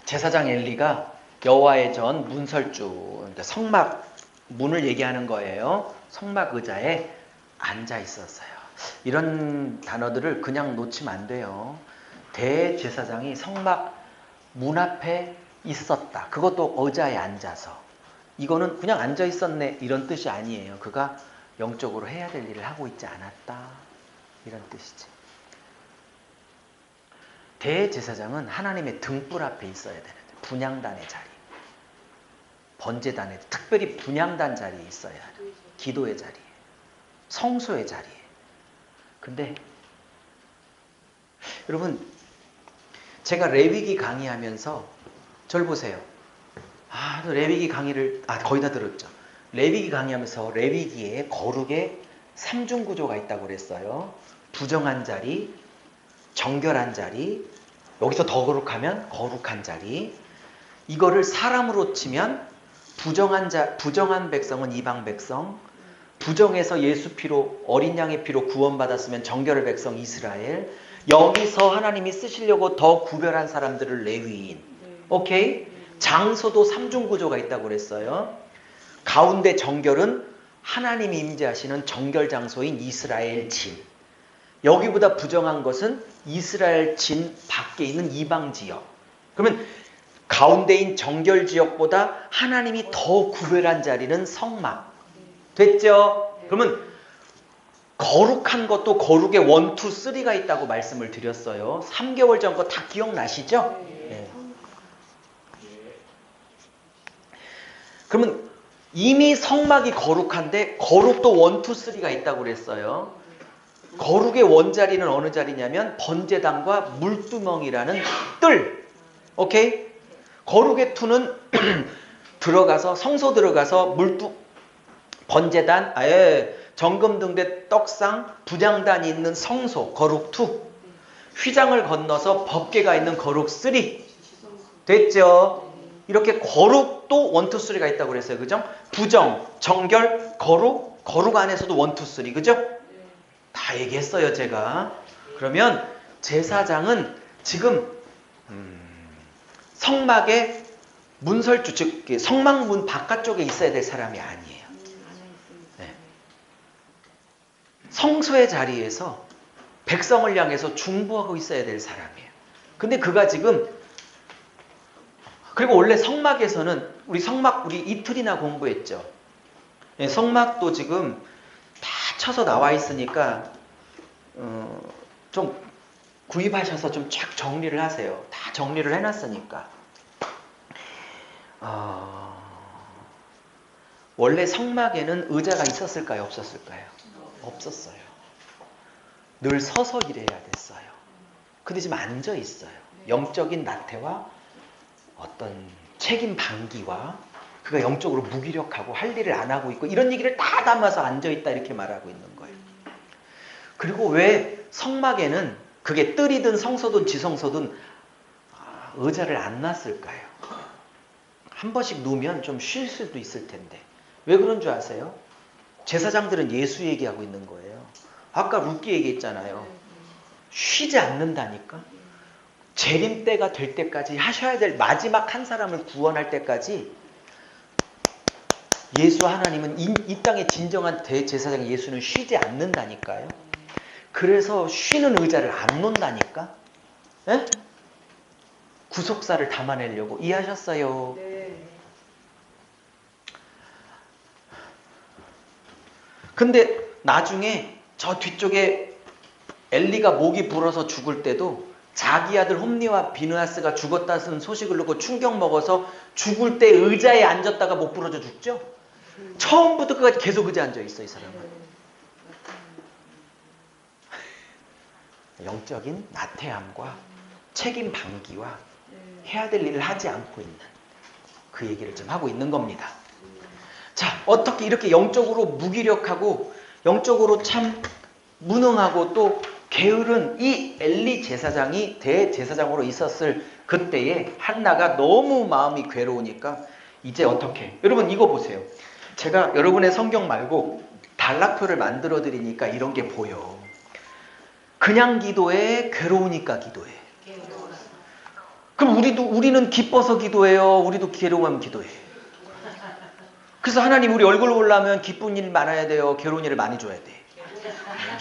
제사장 엘리가 여호와의 전 문설주, 그러니까 성막 문을 얘기하는 거예요. 성막 의자에 앉아 있었어요. 이런 단어들을 그냥 놓치면 안 돼요. 대제사장이 성막 문 앞에 있었다. 그것도 의자에 앉아서. 이거는 그냥 앉아 있었네 이런 뜻이 아니에요. 그가 영적으로 해야 될 일을 하고 있지 않았다. 이런 뜻이지. 대제사장은 하나님의 등불 앞에 있어야 되는데 분향단의 자리, 번제단의, 특별히 분향단 자리에 있어야 돼. 기도의 자리에, 성소의 자리에. 근데 여러분, 제가 레위기 강의하면서 저를 보세요. 레위기 강의를 거의 다 들었죠. 레위기 강의하면서 레위기에 거룩의 3중 구조가 있다고 그랬어요. 부정한 자리, 정결한 자리, 여기서 더 거룩하면 거룩한 자리. 이거를 사람으로 치면 부정한 백성은 이방 백성, 부정해서 예수 피로 어린 양의 피로 구원받았으면 정결의 백성 이스라엘. 여기서 하나님이 쓰시려고 더 구별한 사람들을 레위인. 오케이? 장소도 3중 구조가 있다고 그랬어요. 가운데 정결은 하나님이 임재하시는 정결 장소인 이스라엘 진. 여기보다 부정한 것은 이스라엘 진 밖에 있는 이방 지역. 그러면 가운데인 정결 지역보다 하나님이 더 구별한 자리는 성막. 됐죠? 그러면 거룩한 것도 거룩의 1, 2, 3가 있다고 말씀을 드렸어요. 3개월 전 거 다 기억나시죠? 네. 그러면 이미 성막이 거룩한데 거룩도 1, 2, 3가 있다고 그랬어요. 거룩의 원자리는 어느 자리냐면 번제단과 물두멍이라는 뜰. 오케이? 거룩의 투는 들어가서 성소 들어가서 번제단, 정금등대 떡상, 분향단이 있는 성소 거룩 2. 휘장을 건너서 법궤가 있는 거룩 3. 됐죠? 이렇게 거룩도 1, 2, 3가 있다고 그랬어요. 그죠? 부정, 정결, 거룩 안에서도 1, 2, 3. 그죠? 다 얘기했어요, 제가. 그러면 제사장은 지금 성막의 문설주, 즉 성막문 바깥쪽에 있어야 될 사람이 아니에요. 네. 성소의 자리에서 백성을 향해서 중보하고 있어야 될 사람이에요. 근데 그가 지금 그리고 원래 성막에서는 우리 이틀이나 공부했죠. 예, 성막도 지금 다 쳐서 나와 있으니까 좀 구입하셔서 좀 쫙 정리를 하세요. 다 정리를 해놨으니까. 원래 성막에는 의자가 있었을까요? 없었을까요? 없었어요. 늘 서서 일해야 됐어요. 근데 지금 앉아 있어요. 영적인 나태와 어떤 책임 방기와 그가 영적으로 무기력하고 할 일을 안 하고 있고 이런 얘기를 다 담아서 앉아 있다 이렇게 말하고 있는 거예요. 그리고 왜 성막에는 그게 뜰이든 성소든 지성소든 의자를 안 놨을까요? 한 번씩 누우면 좀 쉴 수도 있을 텐데. 왜 그런 줄 아세요? 제사장들은 예수 얘기하고 있는 거예요. 아까 룻기 얘기했잖아요. 쉬지 않는다니까. 재림 때가 될 때까지 하셔야 될 마지막 한 사람을 구원할 때까지 예수 하나님은 이 땅의 진정한 대제사장 예수는 쉬지 않는다니까요. 그래서 쉬는 의자를 안 놓는다니까. 에? 구속사를 담아내려고. 이해하셨어요? 네. 근데 나중에 저 뒤쪽에 엘리가 목이 불어서 죽을 때도 자기 아들 홈리와 비느하스가 죽었다는 소식을 듣고 충격 먹어서 죽을 때 의자에 앉았다가 목 부러져 죽죠? 처음부터 끝까지 계속 의자에 앉아 있어, 이 사람은. 영적인 나태함과 책임 방기와 해야 될 일을 하지 않고 있는 그 얘기를 좀 하고 있는 겁니다. 자, 어떻게 이렇게 영적으로 무기력하고 영적으로 참 무능하고 또 게으른 이 엘리 제사장이 대제사장으로 있었을 그때에 한나가 너무 마음이 괴로우니까 이제 어떻게? 여러분 이거 보세요. 제가 여러분의 성경 말고 단락표를 만들어 드리니까 이런 게 보여. 그냥 기도해, 괴로우니까 기도해. 그럼 우리는 기뻐서 기도해요. 우리도 괴로우면 기도해. 그래서 하나님 우리 얼굴 보려면 기쁜 일 많아야 돼요. 괴로운 일을 많이 줘야 돼.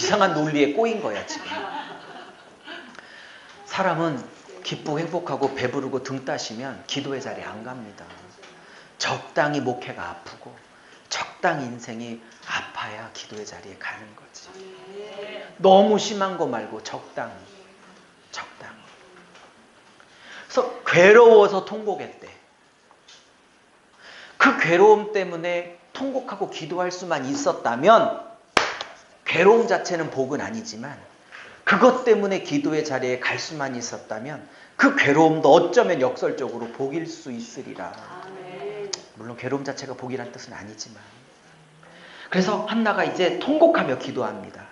이상한 논리에 꼬인 거야 지금. 사람은 기쁘고 행복하고 배부르고 등 따시면 기도의 자리에 안 갑니다. 적당히 목회가 아프고 적당히 인생이 아파야 기도의 자리에 가는 거지. 너무 심한 거 말고 적당히. 그래서 괴로워서 통곡했대. 그 괴로움 때문에 통곡하고 기도할 수만 있었다면 괴로움 자체는 복은 아니지만 그것 때문에 기도의 자리에 갈 수만 있었다면 그 괴로움도 어쩌면 역설적으로 복일 수 있으리라. 물론 괴로움 자체가 복이란 뜻은 아니지만. 그래서 한나가 이제 통곡하며 기도합니다.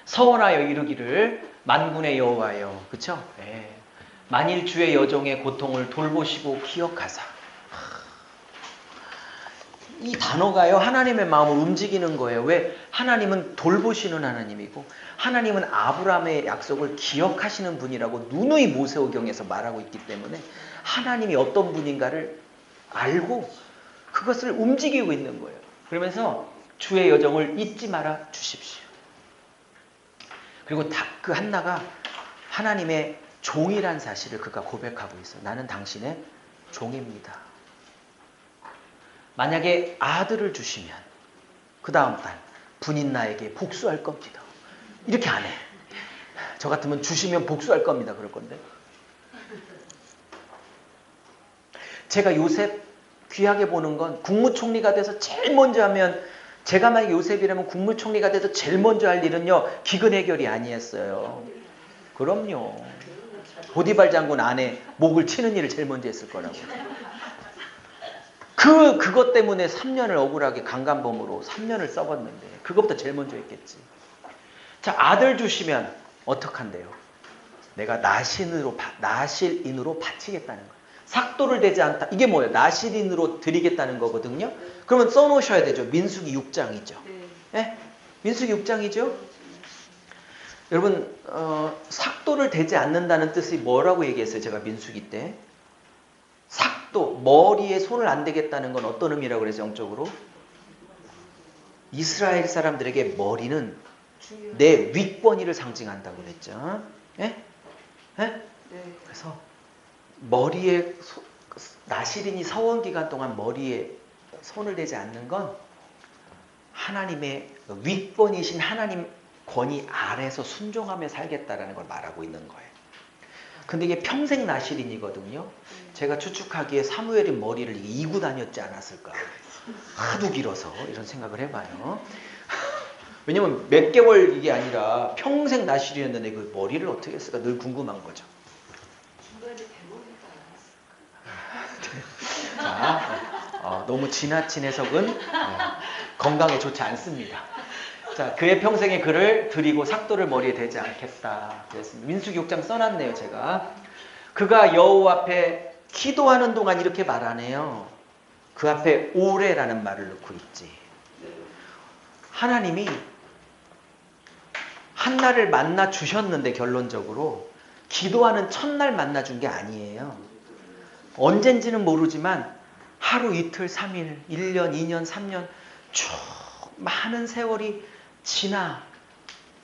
서원하여 이르기를 만군의 여호와여, 그렇죠? 네. 만일 주의 여종의 고통을 돌보시고 기억하사. 이 단어가요 하나님의 마음을 움직이는 거예요. 왜? 하나님은 돌보시는 하나님이고 하나님은 아브라함의 약속을 기억하시는 분이라고 누누이 모세오경에서 말하고 있기 때문에 하나님이 어떤 분인가를 알고 그것을 움직이고 있는 거예요. 그러면서 주의 여정을 잊지 말아 주십시오. 그리고 그 한나가 하나님의 종이란 사실을 그가 고백하고 있어요. 나는 당신의 종입니다. 만약에 아들을 주시면 그 다음 달 분인 나에게 복수할 겁니다. 이렇게 안 해. 저 같으면 주시면 복수할 겁니다. 그럴 건데. 제가 요셉 귀하게 보는 건 국무총리가 돼서 제일 먼저 하면 제가 만약 요셉이라면 국무총리가 돼서 제일 먼저 할 일은요. 기근 해결이 아니었어요. 그럼요. 보디발 장군 아내 목을 치는 일을 제일 먼저 했을 거라고. 그것 때문에 3년을 억울하게 강간범으로 3년을 썩었는데 그것부터 제일 먼저 했겠지. 자, 아들 주시면 어떡한대요? 내가 나실인으로 바치겠다는 거예요. 삭도를 대지 않다. 이게 뭐예요? 나실인으로 드리겠다는 거거든요. 그러면 써놓으셔야 되죠. 민수기 6장이죠. 네? 민수기 6장이죠. 여러분 삭도를 대지 않는다는 뜻이 뭐라고 얘기했어요? 제가 민수기 때. 삭도, 머리에 손을 안 대겠다는 건 어떤 의미라고 그래서 영적으로? 이스라엘 사람들에게 머리는 내 윗권위를 상징한다고 그랬죠. 예? 예? 그래서 머리에 나시린이 서원 기간 동안 머리에 손을 대지 않는 건 하나님의 윗번이신 하나님 권위 아래서 순종하며 살겠다라는 걸 말하고 있는 거예요. 근데 이게 평생 나시린이거든요. 제가 추측하기에 사무엘이 머리를 이고 다녔지 않았을까. 하도 길어서 이런 생각을 해봐요. 왜냐면 몇 개월 이게 아니라 평생 나시린이었는데 그 머리를 어떻게 했을까 늘 궁금한 거죠. 자, 너무 지나친 해석은 건강에 좋지 않습니다. 자, 그의 평생에 그를 드리고 삭도를 머리에 대지 않겠다. 그랬습니다. 민수기 6장 써놨네요, 제가. 그가 여호와 앞에 기도하는 동안 이렇게 말하네요. 그 앞에 오래라는 말을 넣고 있지. 하나님이 한나를 만나 주셨는데 결론적으로 기도하는 첫날 만나 준 게 아니에요. 언젠지는 모르지만 하루, 이틀, 3일, 1년, 2년, 3년 쭉 많은 세월이 지나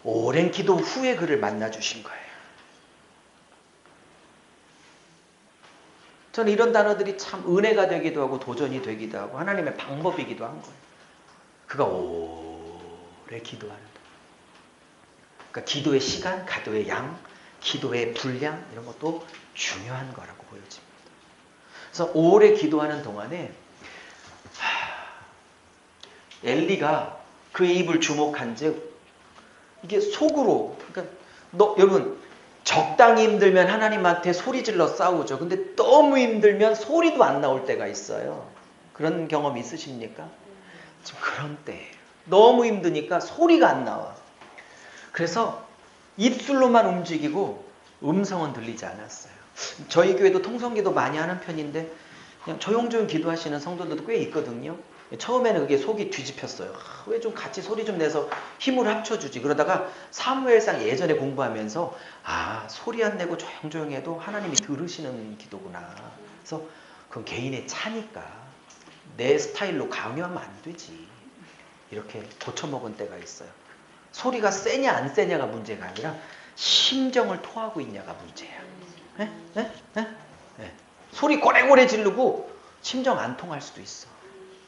오랜 기도 후에 그를 만나 주신 거예요. 저는 이런 단어들이 참 은혜가 되기도 하고 도전이 되기도 하고 하나님의 방법이기도 한 거예요. 그가 오래 기도하는 동 그러니까 기도의 시간, 기도의 양, 기도의 분량 이런 것도 중요한 거라고 보여집니다. 그래서 오래 기도하는 동안에 엘리가 그의 입을 주목한즉 이게 속으로 그러니까 여러분 적당히 힘들면 하나님한테 소리질러 싸우죠. 근데 너무 힘들면 소리도 안 나올 때가 있어요. 그런 경험 있으십니까? 지금 그런 때예요. 너무 힘드니까 소리가 안 나와. 그래서 입술로만 움직이고 음성은 들리지 않았어요. 저희 교회도 통성기도 많이 하는 편인데 그냥 조용조용 기도하시는 성도들도 꽤 있거든요. 처음에는 그게 속이 뒤집혔어요. 왜 좀 같이 소리 좀 내서 힘을 합쳐주지. 그러다가 사무엘상 예전에 공부하면서 소리 안 내고 조용조용 해도 하나님이 들으시는 기도구나. 그래서 그건 개인의 차니까 내 스타일로 강요하면 안 되지. 이렇게 고쳐먹은 때가 있어요. 소리가 세냐 안 세냐가 문제가 아니라 심정을 토하고 있냐가 문제야. 소리 고래고래 지르고 심정 안 통할 수도 있어.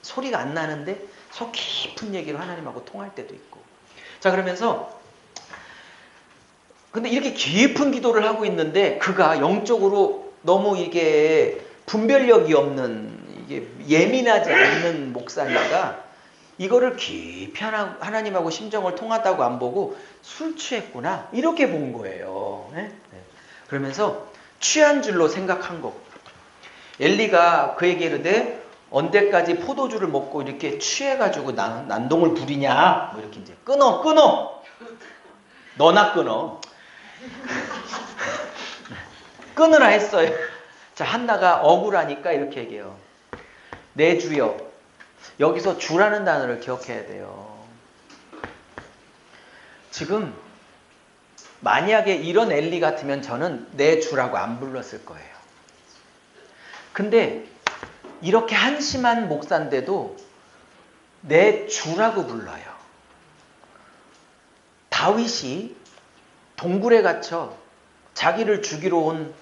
소리가 안 나는데 속 깊은 얘기로 하나님하고 통할 때도 있고. 자, 그러면서 근데 이렇게 깊은 기도를 하고 있는데 그가 영적으로 너무 이게 분별력이 없는 이게 예민하지 않는 목사니까 이거를 깊이 하나님하고 심정을 통하다고 안 보고 술 취했구나 이렇게 본 거예요. 그러면서 취한 줄로 생각한 거. 엘리가 그에게 이르되 언제까지 포도주를 먹고 이렇게 취해가지고 난동을 부리냐? 뭐 이렇게 이제 끊어. 너나 끊어. 끊으라 했어요. 자, 한나가 억울하니까 이렇게 얘기해요. 내 주여. 여기서 주라는 단어를 기억해야 돼요. 지금 만약에 이런 엘리 같으면 저는 내 주라고 안 불렀을 거예요. 근데 이렇게 한심한 목사인데도 내 주라고 불러요. 다윗이 동굴에 갇혀 자기를 죽이러 온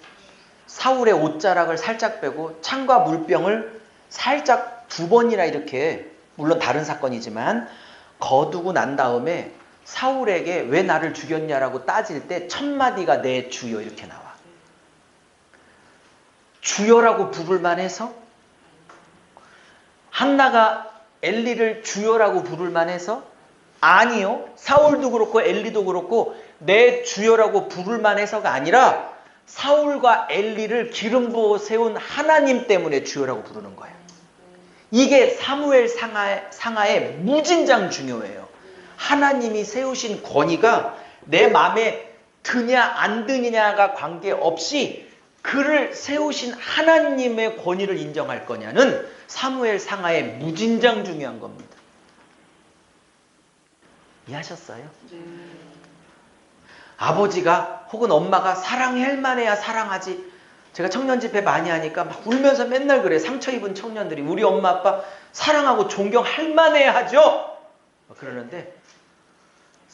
사울의 옷자락을 살짝 빼고 창과 물병을 살짝 2번이나 이렇게 물론 다른 사건이지만 거두고 난 다음에 사울에게 왜 나를 죽였냐라고 따질 때 첫 마디가 내 주여 이렇게 나와. 주여라고 부를 만해서 한나가 엘리를 주여라고 부를 만해서 아니요. 사울도 그렇고 엘리도 그렇고 내 주여라고 부를 만해서가 아니라 사울과 엘리를 기름 부어 세운 하나님 때문에 주여라고 부르는 거예요. 이게 사무엘 상하에 무진장 중요해요. 하나님이 세우신 권위가 내 마음에 드냐 안 드냐가 관계없이 그를 세우신 하나님의 권위를 인정할 거냐는 사무엘 상하에 무진장 중요한 겁니다. 이해하셨어요? 아버지가 혹은 엄마가 사랑할 만해야 사랑하지. 제가 청년 집회 많이 하니까 막 울면서 맨날 그래. 상처 입은 청년들이 우리 엄마 아빠 사랑하고 존경할 만해야 하죠. 그러는데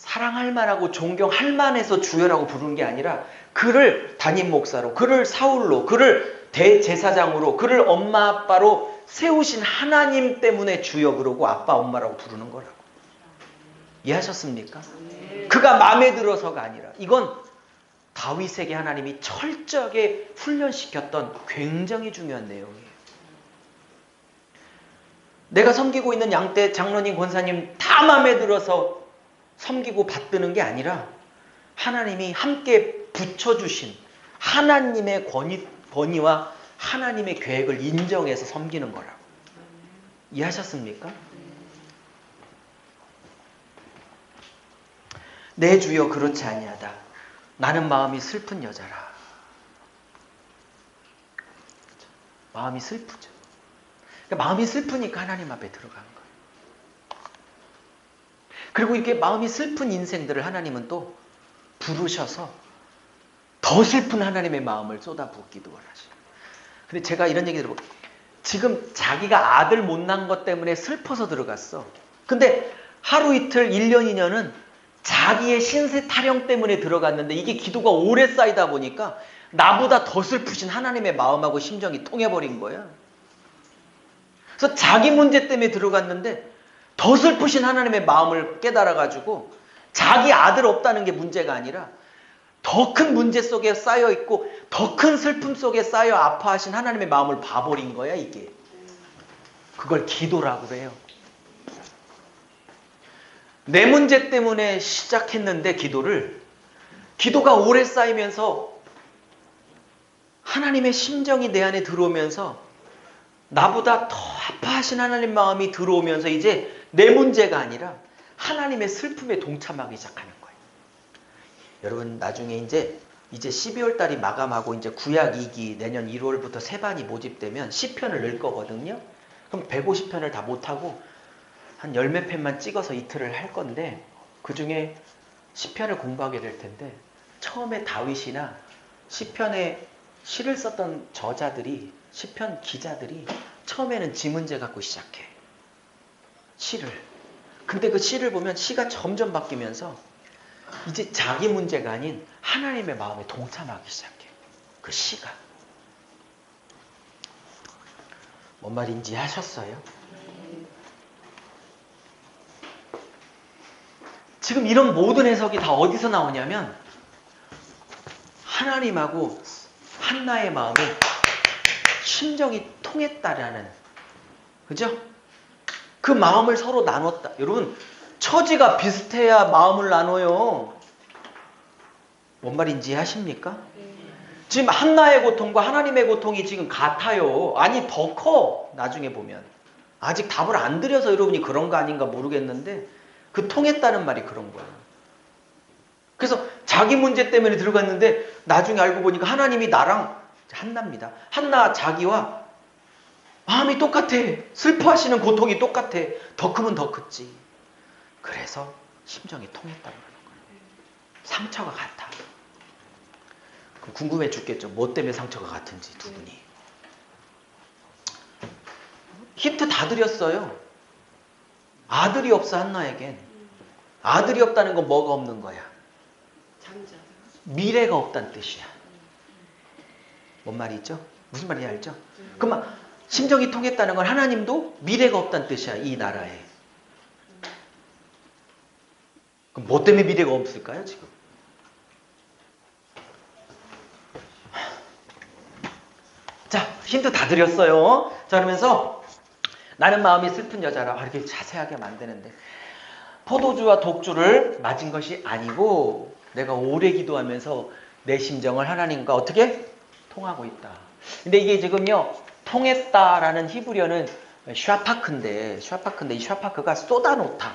사랑할 만하고 존경할 만해서 주여라고 부르는 게 아니라 그를 담임 목사로, 그를 사울로, 그를 대제사장으로, 그를 엄마 아빠로 세우신 하나님 때문에 주여 그러고 아빠 엄마라고 부르는 거라고. 이해하셨습니까? 그가 마음에 들어서가 아니라 이건 다윗에게 하나님이 철저하게 훈련시켰던 굉장히 중요한 내용이에요. 내가 섬기고 있는 양떼, 장로님, 권사님 다 마음에 들어서 섬기고 받드는 게 아니라 하나님이 함께 붙여주신 하나님의 권위와 하나님의 계획을 인정해서 섬기는 거라고. 이해하셨습니까? 내 주여 그렇지 아니하다. 나는 마음이 슬픈 여자라. 마음이 슬프죠. 그러니까 마음이 슬프니까 하나님 앞에 들어간 거예요. 그리고 이렇게 마음이 슬픈 인생들을 하나님은 또 부르셔서 더 슬픈 하나님의 마음을 쏟아붓기도 원하시고. 근데 제가 이런 얘기 들어보고 지금 자기가 아들 못 낳은 것 때문에 슬퍼서 들어갔어. 근데 하루 이틀 1년 2년은 자기의 신세 타령 때문에 들어갔는데 이게 기도가 오래 쌓이다 보니까 나보다 더 슬프신 하나님의 마음하고 심정이 통해버린 거야. 그래서 자기 문제 때문에 들어갔는데 더 슬프신 하나님의 마음을 깨달아가지고 자기 아들 없다는 게 문제가 아니라 더 큰 문제 속에 쌓여있고 더 큰 슬픔 속에 쌓여 아파하신 하나님의 마음을 봐버린 거야 이게. 그걸 기도라고 그래요. 내 문제 때문에 시작했는데 기도가 오래 쌓이면서 하나님의 심정이 내 안에 들어오면서 나보다 더 아파하신 하나님 마음이 들어오면서 이제 내 문제가 아니라 하나님의 슬픔에 동참하기 시작하는 거예요. 여러분 나중에 이제 12월 달이 마감하고 이제 구약 2기 내년 1월부터 새 반이 모집되면 10편을 넣을 거거든요. 그럼 150편을 다 못하고 한 10몇 편만 찍어서 이틀을 할 건데 그 중에 10편을 공부하게 될 텐데 처음에 다윗이나 시편에 시를 썼던 저자들이 시편 기자들이 처음에는 지 문제 갖고 시작해. 시를. 근데 그 시를 보면 시가 점점 바뀌면서 이제 자기 문제가 아닌 하나님의 마음에 동참하기 시작해. 그 시가. 뭔 말인지 하셨어요? 지금 이런 모든 해석이 다 어디서 나오냐면 하나님하고 한나의 마음이 심정이 통했다라는, 그죠? 그 마음을 서로 나눴다. 여러분 처지가 비슷해야 마음을 나눠요. 뭔 말인지 하십니까? 지금 한나의 고통과 하나님의 고통이 지금 같아요. 아니 더 커. 나중에 보면 아직 답을 안 드려서 여러분이 그런 거 아닌가 모르겠는데 그 통했다는 말이 그런 거예요. 그래서 자기 문제 때문에 들어갔는데 나중에 알고 보니까 하나님이 나랑 한나입니다. 한나 자기와 마음이 똑같아. 슬퍼하시는 고통이 똑같아. 더 크면 더 컸지. 그래서 심정이 통했다는 거예요. 상처가 같아. 그럼 궁금해 죽겠죠. 뭐 때문에 상처가 같은지 두 분이. 힌트 다 드렸어요. 아들이 없어 한나에겐. 아들이 없다는 건 뭐가 없는 거야? 미래가 없다는 뜻이야. 뭔 말이죠? 무슨 말인지 알죠? 그럼 심정이 통했다는 건 하나님도 미래가 없다는 뜻이야. 이 나라에. 그럼 뭐 때문에 미래가 없을까요 지금? 자, 힌트 다 드렸어요. 자, 그러면서 나는 마음이 슬픈 여자라 이렇게 자세하게 만드는데 포도주와 독주를 맞은 것이 아니고 내가 오래 기도하면서 내 심정을 하나님과 어떻게? 통하고 있다. 근데 이게 지금요 통했다라는 히브리어는 샤파크인데 이 샤파크가 쏟아놓다,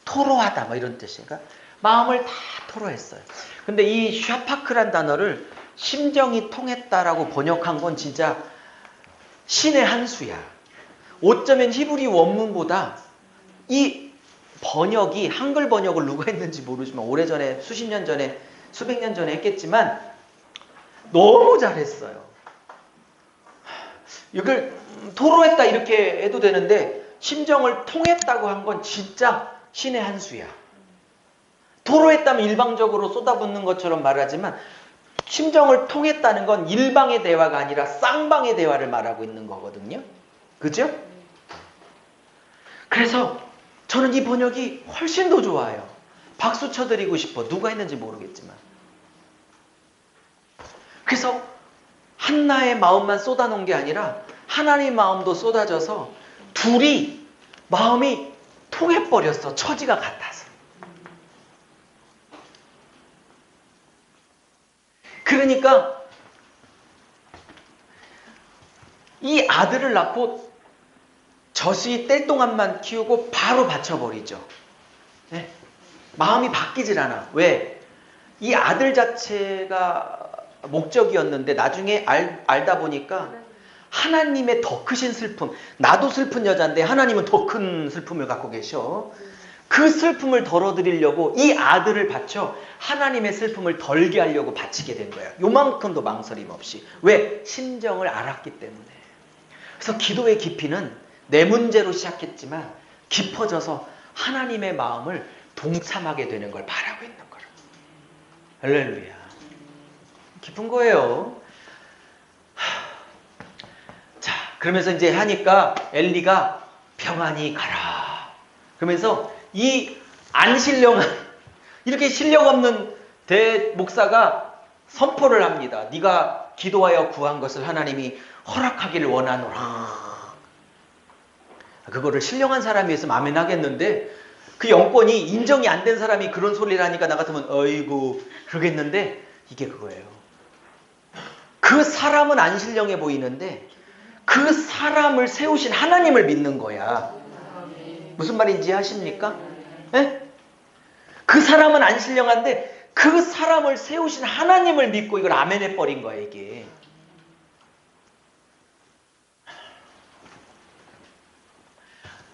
토로하다 뭐 이런 뜻이니까 마음을 다 토로했어요. 근데 이 샤파크란 단어를 심정이 통했다라고 번역한 건 진짜 신의 한 수야. 어쩌면 히브리 원문보다 이 번역이 한글 번역을 누가 했는지 모르지만 오래전에 수십 년 전에 수백 년 전에 했겠지만 너무 잘했어요. 이걸 토로했다 이렇게 해도 되는데 심정을 통했다고 한 건 진짜 신의 한 수야. 토로했다면 일방적으로 쏟아붓는 것처럼 말하지만 심정을 통했다는 건 일방의 대화가 아니라 쌍방의 대화를 말하고 있는 거거든요. 그죠? 그래서 저는 이 번역이 훨씬 더 좋아요. 박수 쳐드리고 싶어. 누가 했는지 모르겠지만. 그래서 한나의 마음만 쏟아놓은 게 아니라 하나님의 마음도 쏟아져서 둘이 마음이 통해버렸어. 처지가 같아서. 그러니까 이 아들을 낳고 젖이 뗄 동안만 키우고 바로 바쳐버리죠. 네? 마음이 바뀌질 않아. 왜? 이 아들 자체가 목적이었는데 나중에 알다 보니까 하나님의 더 크신 슬픔, 나도 슬픈 여자인데 하나님은 더 큰 슬픔을 갖고 계셔. 그 슬픔을 덜어드리려고 이 아들을 바쳐 하나님의 슬픔을 덜게 하려고 바치게 된 거야. 요만큼도 망설임 없이. 왜? 심정을 알았기 때문에. 그래서 기도의 깊이는 내 문제로 시작했지만 깊어져서 하나님의 마음을 동참하게 되는 걸 바라고 있는 거라. 할렐루야. 깊은 거예요. 자, 그러면서 이제 하니까 엘리가 평안히 가라. 그러면서 이 안 신령한, 이렇게 신령 없는 대목사가 선포를 합니다. 네가 기도하여 구한 것을 하나님이 허락하기를 원하노라. 그거를 신령한 사람이 했으면 아멘 하겠는데 그 영권이 인정이 안 된 사람이 그런 소리를 하니까 나 같으면 어이구 그러겠는데 이게 그거예요. 그 사람은 안 신령해 보이는데 그 사람을 세우신 하나님을 믿는 거야. 무슨 말인지 아십니까? 네? 그 사람은 안 신령한데 그 사람을 세우신 하나님을 믿고 이걸 아멘 해버린 거야 이게.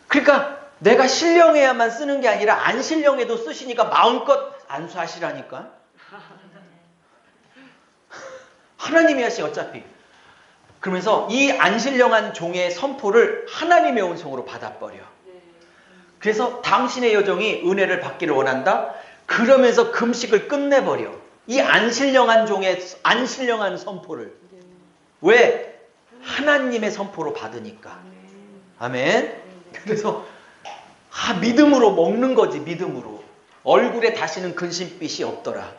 그러니까 내가 신령해야만 쓰는 게 아니라 안 신령해도 쓰시니까 마음껏 안수하시라니까. 하나님이 하시 어차피. 그러면서 이 안 신령한 종의 선포를 하나님의 온성으로 받아버려. 그래서 당신의 여종이 은혜를 받기를 원한다. 그러면서 금식을 끝내버려. 이 안 신령한 종의 안 신령한 선포를. 왜? 하나님의 선포로 받으니까. 아멘. 그래서 믿음으로 먹는 거지. 믿음으로. 얼굴에 다시는 근심빛이 없더라.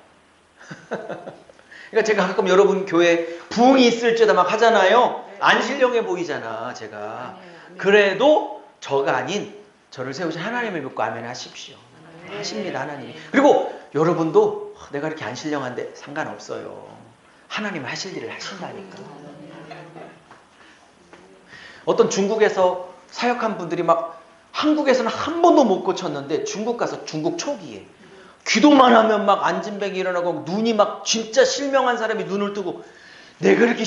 그러니까 제가 가끔 여러분 교회 부흥이 있을지다 막 하잖아요. 안 신령해 보이잖아 제가. 그래도 저가 아닌 저를 세우신 하나님을 믿고 아멘 하십시오. 하십니다 하나님이. 그리고 여러분도 내가 이렇게 안 신령한데 상관없어요. 하나님 하실 일을 하신다니까. 어떤 중국에서 사역한 분들이 막 한국에서는 한 번도 못 고쳤는데 중국 가서 중국 초기에 기도만 하면 막 안진뱅이 일어나고 눈이 막 진짜 실명한 사람이 눈을 뜨고 내가 이렇게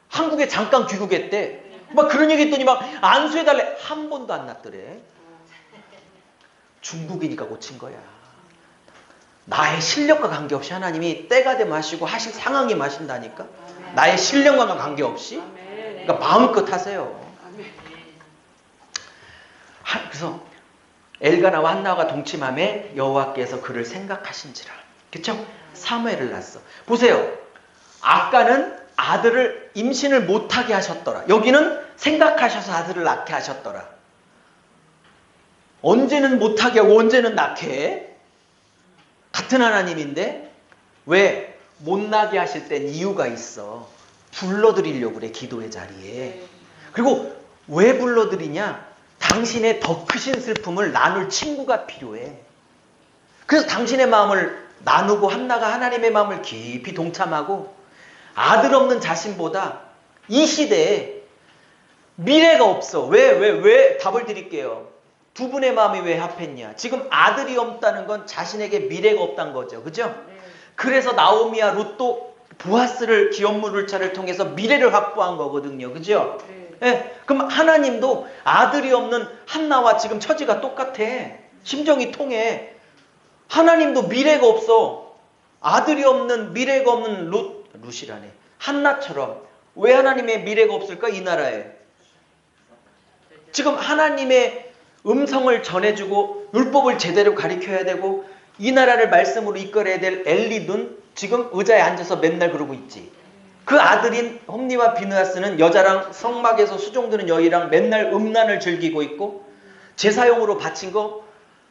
한국에 잠깐 귀국했대. 막 그런 얘기 했더니 막 안수해달래. 한 번도 안 났더래. 중국이니까 고친 거야. 나의 실력과 관계없이 하나님이 때가 되면 하시고 하실 상황이 하신다니까. 나의 실력과 관계없이. 그러니까 마음껏 하세요. 그래서 엘가나와 한나가 동침함에 여호와께서 그를 생각하신지라. 그렇죠? 사무엘을 낳았어. 보세요. 아까는 아들을 임신을 못하게 하셨더라. 여기는 생각하셔서 아들을 낳게 하셨더라. 언제는 못하게 하고 언제는 낳게 해? 같은 하나님인데 왜 못 나게 하실 땐 이유가 있어. 불러드리려고 그래. 기도의 자리에. 그리고 왜 불러드리냐? 당신의 더 크신 슬픔을 나눌 친구가 필요해. 그래서 당신의 마음을 나누고 한나가 하나님의 마음을 깊이 동참하고 아들 없는 자신보다 이 시대에 미래가 없어. 왜? 답을 드릴게요. 두 분의 마음이 왜 합했냐? 지금 아들이 없다는 건 자신에게 미래가 없다는 거죠. 그죠? 그래서 나오미와 룻도 보아스를 기업물을차를 통해서 미래를 확보한 거거든요. 그죠? 네. 그럼 하나님도 아들이 없는 한나와 지금 처지가 똑같아. 심정이 통해. 하나님도 미래가 없어. 아들이 없는 미래가 없는 룻이라네. 한나처럼. 왜 하나님의 미래가 없을까? 이 나라에. 지금 하나님의 음성을 전해주고 율법을 제대로 가르쳐야 되고 이 나라를 말씀으로 이끌어야 될 엘리는 지금 의자에 앉아서 맨날 그러고 있지. 그 아들인 홈니와 비느하스는 여자랑 성막에서 수종드는 여인이랑 맨날 음란을 즐기고 있고 제사용으로 바친 거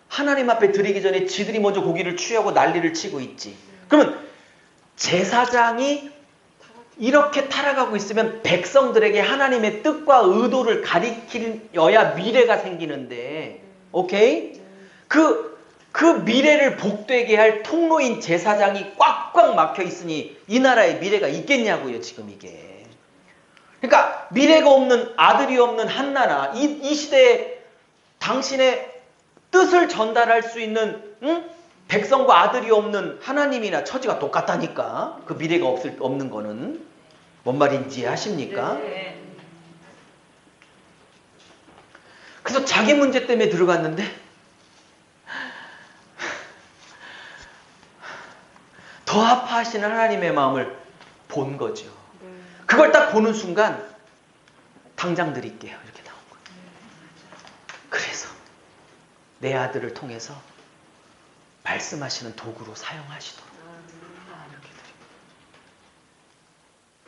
하나님 앞에 드리기 전에 지들이 먼저 고기를 취하고 난리를 치고 있지. 그러면 제사장이 이렇게 타락하고 있으면 백성들에게 하나님의 뜻과 의도를 가리켜야 미래가 생기는데, 오케이? 그 미래를 복되게 할 통로인 제사장이 꽉꽉 막혀 있으니 이 나라의 미래가 있겠냐고요, 지금 이게. 그러니까 미래가 없는, 아들이 없는 한나나 이 시대에 당신의 뜻을 전달할 수 있는 백성과 아들이 없는 하나님이나 처지가 똑같다니까. 그 미래가 없는 거는. 뭔 말인지 아십니까? 네. 그래서 자기 문제 때문에 들어갔는데 더 아파하시는 하나님의 마음을 본 거죠. 그걸 딱 보는 순간 당장 드릴게요. 이렇게 나온 거예요. 그래서 내 아들을 통해서 말씀하시는 도구로 사용하시도록 이렇게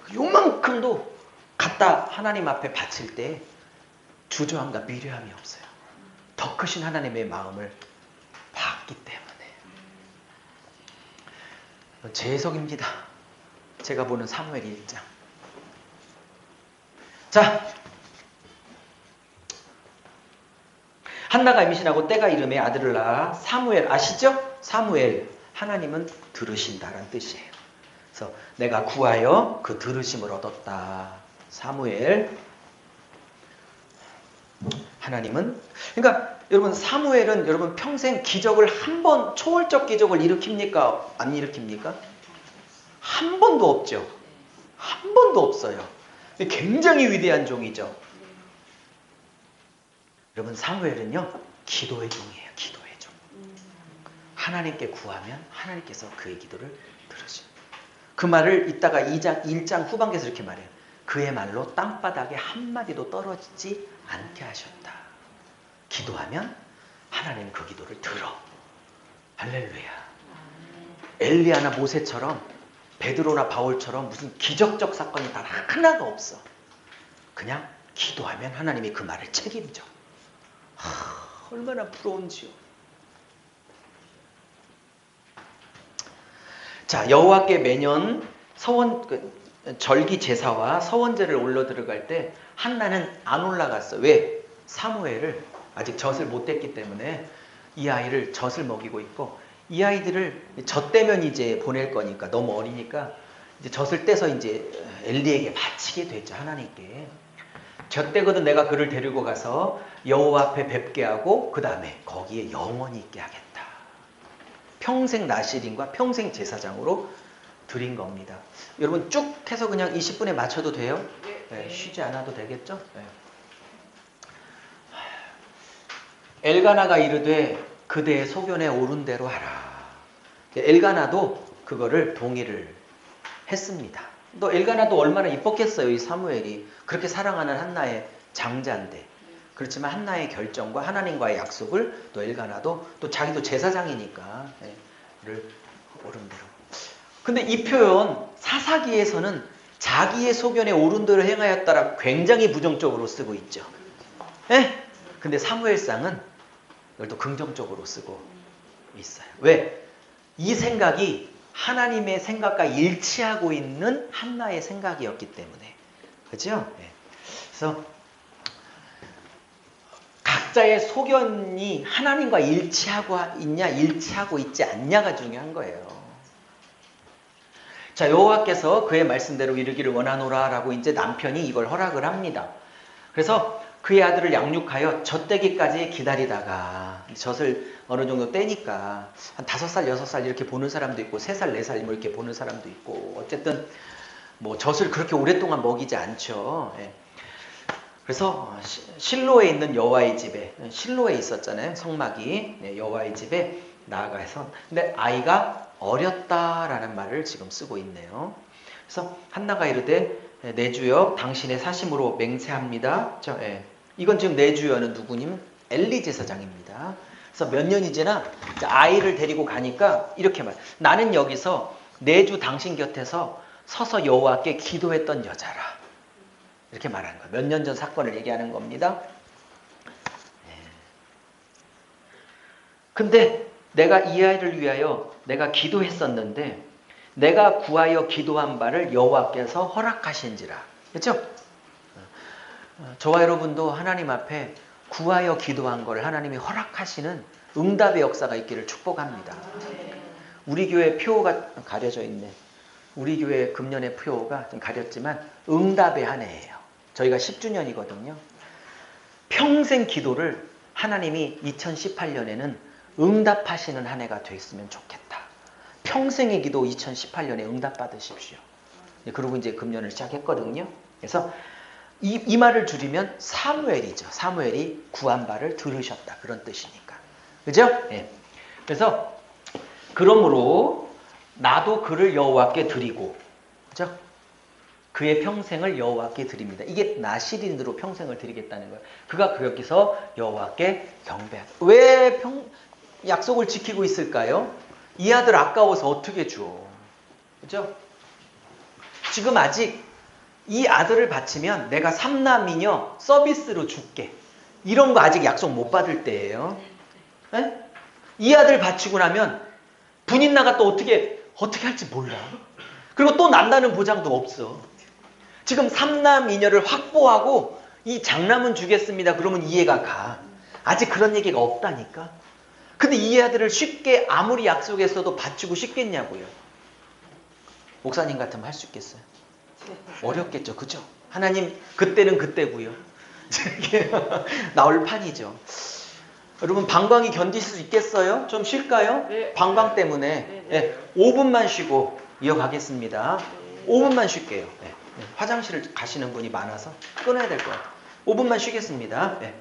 드립니다. 요만큼도 갖다 하나님 앞에 바칠 때 주저함과 미련함이 없어요. 더 크신 하나님의 마음을 봤기 때문에. 제 해석입니다. 제가 보는 사무엘 1장. 자, 한나가 임신하고 때가 이름에 아들을 낳아 사무엘, 아시죠? 사무엘, 하나님은 들으신다라는 뜻이에요. 그래서 내가 구하여 그 들으심을 얻었다. 사무엘, 하나님은, 그러니까 여러분 사무엘은 여러분 평생 기적을 한 번, 초월적 기적을 일으킵니까? 안 일으킵니까? 한 번도 없죠. 한 번도 없어요. 굉장히 위대한 종이죠. 여러분 사무엘은요, 기도의 종이에요. 기도의 종. 하나님께 구하면 하나님께서 그의 기도를 들으십니다. 그 말을 이따가 1장 후반기에서 이렇게 말해요. 그의 말로 땅바닥에 한마디도 떨어지지 않게 하셨다. 기도하면 하나님 그 기도를 들어. 할렐루야. 엘리야나 모세처럼, 베드로나 바울처럼 무슨 기적적 사건이 단 하나가 없어. 그냥 기도하면 하나님이 그 말을 책임져. 얼마나 부러운지요. 자, 여호와께 매년 절기 제사와 서원제를 올려 들어갈 때 한나는 안 올라갔어. 왜? 사무엘을 아직 젖을 못 뗐기 때문에 이 아이를 젖을 먹이고 있고, 이 아이들을 젖 떼면 이제 보낼 거니까, 너무 어리니까 이제 젖을 떼서 이제 엘리에게 바치게 되죠. 하나님께. 젖 떼거든 내가 그를 데리고 가서 여호와 앞에 뵙게 하고 그 다음에 거기에 영원히 있게 하겠다. 평생 나실인과 평생 제사장으로 드린 겁니다. 여러분 쭉 해서 그냥 20분에 맞춰도 돼요? 네, 쉬지 않아도 되겠죠? 네. 엘가나가 이르되 그대의 소견에 옳은 대로 하라. 엘가나도 그거를 동의를 했습니다. 또 엘가나도 얼마나 이뻤겠어요. 이 사무엘이 그렇게 사랑하는 한나의 장자인데. 그렇지만 한나의 결정과 하나님과의 약속을 또 엘가나도, 또 자기도 제사장이니까 를 옳은 대로. 근데 이 표현 사사기에서는 자기의 소견에 옳은 대로 행하였다라고 굉장히 부정적으로 쓰고 있죠. 예? 근데 사무엘상은 이걸 또 긍정적으로 쓰고 있어요. 왜? 이 생각이 하나님의 생각과 일치하고 있는 한나의 생각이었기 때문에. 그죠? 네. 그래서 각자의 소견이 하나님과 일치하고 있냐, 일치하고 있지 않냐가 중요한 거예요. 자, 여호와께서 그의 말씀대로 이루기를 원하노라 라고 이제 남편이 이걸 허락을 합니다. 그래서 그의 아들을 양육하여 젖되기까지 기다리다가, 젖을 어느 정도 떼니까 한 5살, 6살 이렇게 보는 사람도 있고 3살, 4살 뭐 이렇게 보는 사람도 있고, 어쨌든 뭐 젖을 그렇게 오랫동안 먹이지 않죠. 예. 그래서 실로에 있는 여호와의 집에, 실로에 있었잖아요. 성막이. 여호와의 집에 나아가서, 근데 아이가 어렸다라는 말을 지금 쓰고 있네요. 그래서 한나가 이르되 내 주여 당신의 사심으로 맹세합니다. 이건 지금 내 주여는 누구냐면 엘리 제사장입니다. 그래서 몇 년이 지나 이제 아이를 데리고 가니까 이렇게 말. 나는 여기서 4주 당신 곁에서 서서 여호와께 기도했던 여자라. 이렇게 말하는 거예요. 몇 년 전 사건을 얘기하는 겁니다. 근데 내가 이 아이를 위하여 내가 기도했었는데 내가 구하여 기도한 바를 여호와께서 허락하신지라. 그렇죠? 저와 여러분도 하나님 앞에 구하여 기도한 걸 하나님이 허락하시는 응답의 역사가 있기를 축복합니다. 우리 교회 표가 가려져 있네. 우리 교회 금년의 표가 좀 가렸지만 응답의 한 해예요. 저희가 10주년이거든요. 평생 기도를 하나님이 2018년에는 응답하시는 한 해가 됐으면 좋겠다. 평생의 기도 2018년에 응답받으십시오. 그리고 이제 금년을 시작했거든요. 그래서 이 말을 줄이면 사무엘이죠. 사무엘이 구한 바를 들으셨다. 그런 뜻이니까. 그죠? 네. 그래서 그러므로 나도 그를 여호와께 드리고, 그죠? 그의 평생을 여호와께 드립니다. 이게 나시린으로 평생을 드리겠다는 거예요. 그가 여기서 여호와께 경배하다. 왜 약속을 지키고 있을까요? 이 아들 아까워서 어떻게 줘? 그죠? 지금 아직 이 아들을 바치면 내가 삼남이녀 서비스로 줄게. 이런 거 아직 약속 못 받을 때예요. 네? 이 아들 바치고 나면 분인 나가 또 어떻게 할지 몰라. 그리고 또 난다는 보장도 없어. 지금 삼남이녀를 확보하고 이 장남은 주겠습니다. 그러면 이해가 가. 아직 그런 얘기가 없다니까. 근데 이 아들을 쉽게 아무리 약속했어도 바치고 싶겠냐고요. 목사님 같으면 할 수 있겠어요? 어렵겠죠. 그죠? 하나님 그때는 그때고요. 나올 판이죠. 여러분 방광이 견딜 수 있겠어요? 좀 쉴까요? 네. 방광 때문에. 네. 5분만 쉬고 이어가겠습니다. 5분만 쉴게요. 네. 화장실을 가시는 분이 많아서 끊어야 될 것 같아요. 5분만 쉬겠습니다. 네.